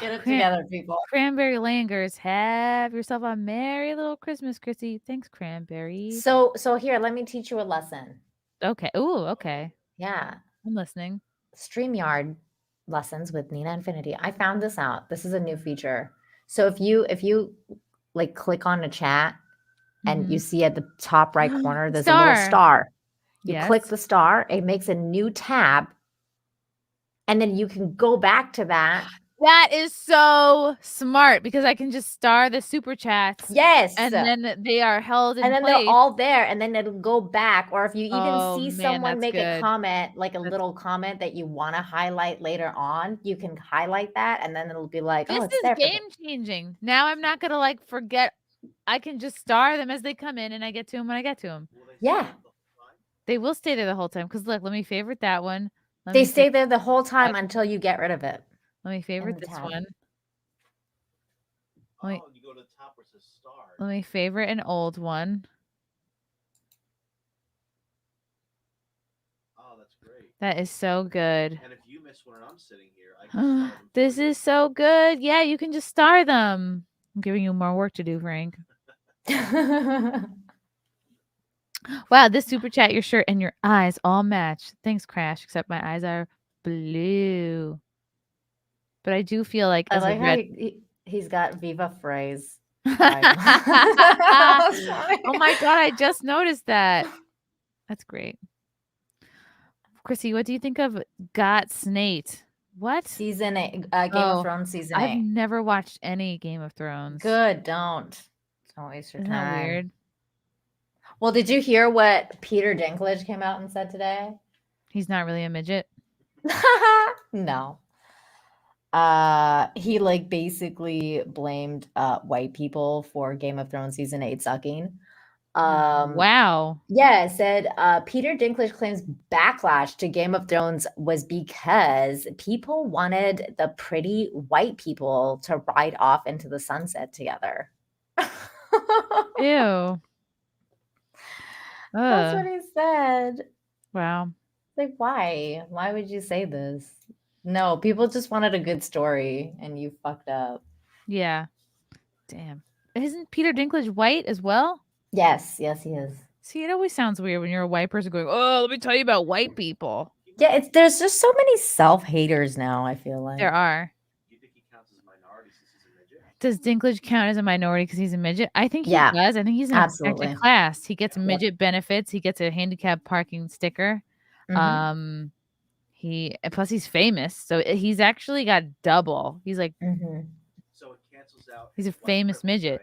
Get it Cran- together, people. Cranberry Langers, have yourself a merry little Christmas, Chrissy. Thanks, Cranberry. So here, let me teach you a lesson. Okay. Ooh, okay. Yeah. I'm listening. StreamYard lessons with Nina Infinity. I found this out. This is a new feature. So if you like click on a chat and you see at the top right corner, there's a little star. You click the star, it makes a new tab, and then you can go back to that. That is so smart because I can just star the super chats. Yes. And then they are held in and then place. they're all there, and then it'll go back. Or if you even Oh, see man, someone that's make a good. comment, like a little comment that you want to highlight later on, you can highlight that, and then it'll be like, This oh, it's is there. game changing. Now I'm not gonna like forget. I can just star them as they come in, and I get to them when I get to them. Will they Yeah. stay on the whole time? They will stay there the whole time. Because look, let me favorite that one. Let They me stay there the whole time until you get rid of it. Let me favorite the this tab. one. Oh, Wait. you go to the top where it says star. Let me favorite an old one. Oh, that's great. That is so good. And if you miss one and I'm sitting here, I can star them This for you. is so good. Yeah, you can just star them. I'm giving you more work to do, Frank. Wow, this super chat, your shirt and your eyes all match. Thanks, Crash, except my eyes are blue. But I do feel like I as like a how red. He's got Viva phrase. Oh my god, I just noticed that. That's great. Chrissy, what do you think of Got Snate? What? Season 8, Game of Thrones season 8. I've never watched any Game of Thrones. Good, don't waste your Isn't time. that weird? Well, did you hear what Peter Dinklage came out and said today? He's not really a midget. No. He like basically blamed white people for Game of Thrones season 8 sucking. Wow. Yeah, said Peter Dinklage claims backlash to Game of Thrones was because people wanted the pretty white people to ride off into the sunset together. Ew. That's what he said. Wow. Like, why? Why would you say this? No, people just wanted a good story and you fucked up. Yeah. Damn. Isn't Peter Dinklage white as well? Yes, he is. See, it always sounds weird when you're a white person going, "Oh, let me tell you about white people." Yeah, there's just so many self-haters now, I feel like. There are. You think he counts as a minority since he's a midget? Does Dinklage count as a minority because he's a midget? I think he Yeah, does. I think he's in a absolutely. protected class. He gets Yep. midget benefits. He gets a handicap parking sticker. Mhm. Plus he's famous, so he's actually got double. He's like, So it cancels out. he's a his white famous privilege, midget.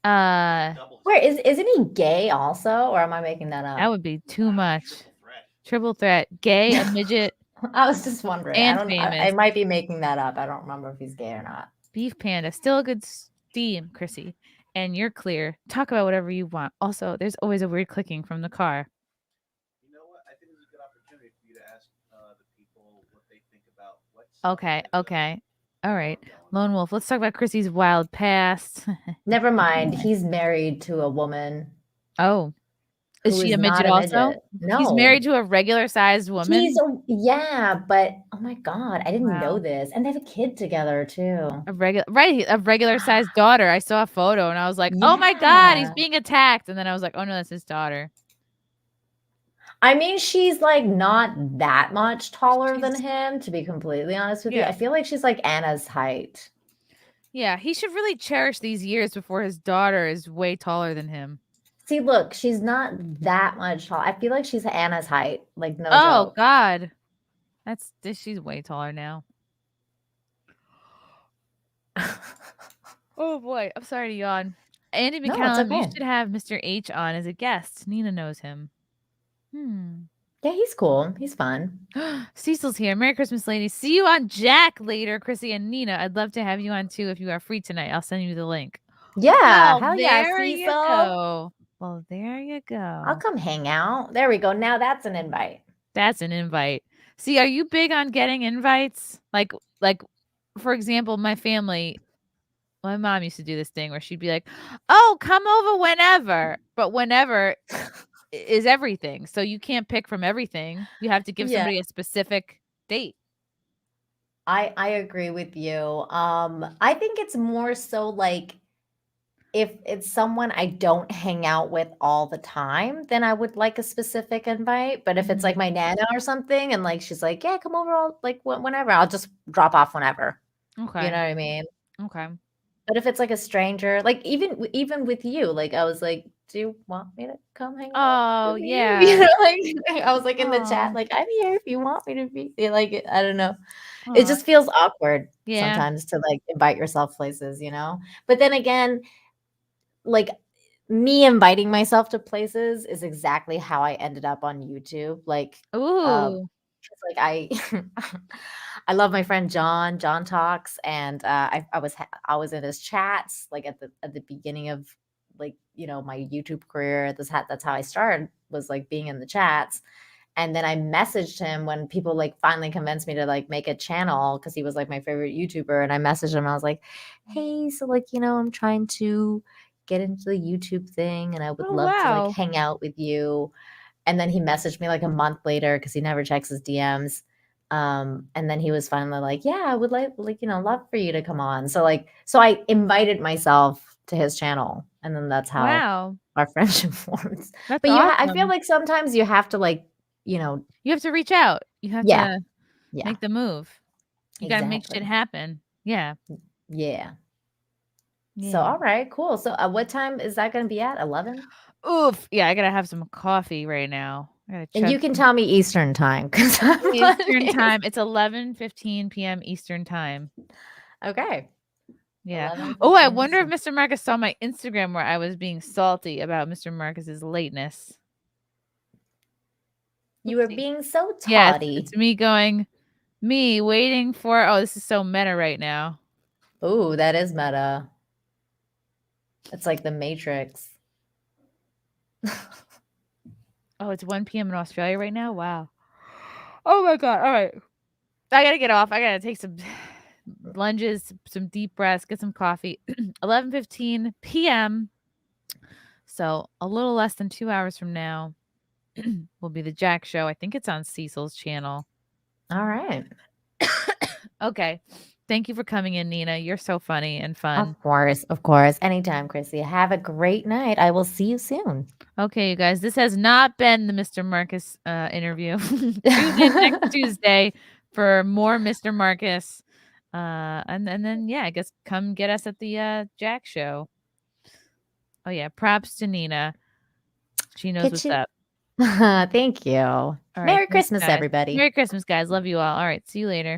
right? Double his Wait, privilege. isn't he gay also, or am I making that up? That would be too much. Triple threat. Triple threat. Gay, a midget, I was just wondering. and I famous. might be making that up. I don't remember if he's gay or not. Beef Panda. Still a good steam, Chrissy. And you're clear. Talk about whatever you want. Also, there's always a weird clicking from the car. You know what? I think it's a good opportunity for you to ask the people what they think about what's. Okay. All right. Lone Wolf. Let's talk about Chrissy's wild past. Never mind. He's married to a woman. Oh. Is who she a not midget also? No. He's married to a regular sized woman. Yeah, but oh my god, I didn't know this. And they have a kid together too. A regular sized daughter. I saw a photo and I was like, oh my god, he's Yeah. being attacked. And then I was like, oh no, that's his daughter. I mean, she's like not that much taller than him, to be completely honest with you. I feel like she's like Anna's height. Yeah, he should really cherish these years before his daughter is way taller than him. See, look, she's not that much tall. I feel like she's Anna's height. Like, no Oh joke. god. She's way taller now. Oh boy, I'm sorry to yawn. Andy No, it's McCallum, you okay. should have Mr. H on as a guest. Nina knows him. Yeah, he's cool. He's fun. Cecil's here. Merry Christmas, ladies. See you on Jack later, Chrissy and Nina. I'd love to have you on too if you are free tonight. I'll send you the link. Yeah, Oh, hell yeah, there you Cecil. go. Well, there you go. I'll come hang out. There we go. Now that's an invite. That's an invite. See, are you big on getting invites? Like, for example, my family, my mom used to do this thing where she'd be like, oh, come over whenever. But whenever is everything. So you can't pick from everything. You have to give somebody a specific date. I agree with you. I think it's more so like if it's someone I don't hang out with all the time, then I would like a specific invite. But if it's like my Nana or something and like she's like, yeah, come over like whenever, I'll just drop off whenever. Okay. You know what I mean? Okay. But if it's like a stranger, like even with you, like I was like, do you want me to come hang out? Oh, with yeah. You know, like I was like in the chat, like I'm here if you want me to be. Like I don't know. It just feels awkward sometimes to like invite yourself places, you know? But then again, like me inviting myself to places is exactly how I ended up on YouTube. Like, like I love my friend John Talks, and I was in his chats like at the beginning of like, you know, my YouTube career. That's how I started, was like being in the chats. And then I messaged him when people like finally convinced me to like make a channel, because he was like my favorite YouTuber. And I messaged him. I was like, hey, so like, you know, I'm trying to get into the YouTube thing and I would love to like hang out with you. And then he messaged me like a month later because he never checks his DMs. And then he was finally like, yeah, I would like, you know, love for you to come on. So I invited myself to his channel. And then that's how our friendship forms. That's but awesome. I feel like sometimes you have to like, you know, you have to reach out. You have to make the move. You got to make shit happen. Yeah. Yeah. Yeah. So all right, cool. So what time is that going to be at? 11? Oof. Yeah, I gotta have some coffee right now. I gotta And chug you can some tell me Eastern time because Eastern time. It's 11:15 p.m. Eastern time. Okay. Yeah. 11:15 Oh, I wonder if Eastern. Mr. Marcus saw my Instagram where I was being salty about Mr. Marcus's lateness. You were Oopsie. being so Yeah, toddy. it's me waiting for. Oh, this is so meta right now. Ooh, that is meta. It's like the Matrix. Oh, it's 1 p.m. in Australia right now. Wow. Oh my god. All right. I gotta get off. I gotta take some lunges, some deep breaths, get some coffee. 11:15 p.m. So a little less than 2 hours from now will be the Jack show. I think it's on Cecil's channel. All right. Okay. Thank you for coming in, Nina. You're so funny and fun. Of course. Of course. Anytime, Chrissy. Have a great night. I will see you soon. Okay, you guys. This has not been the Mr. Marcus interview. Tune in next Tuesday for more Mr. Marcus. And then yeah, I guess come get us at the Jack show. Oh yeah, props to Nina. She knows what's up. Thank you. All right. Merry thanks, Christmas, guys. everybody. Merry Christmas, guys. Love you all. All right. See you later.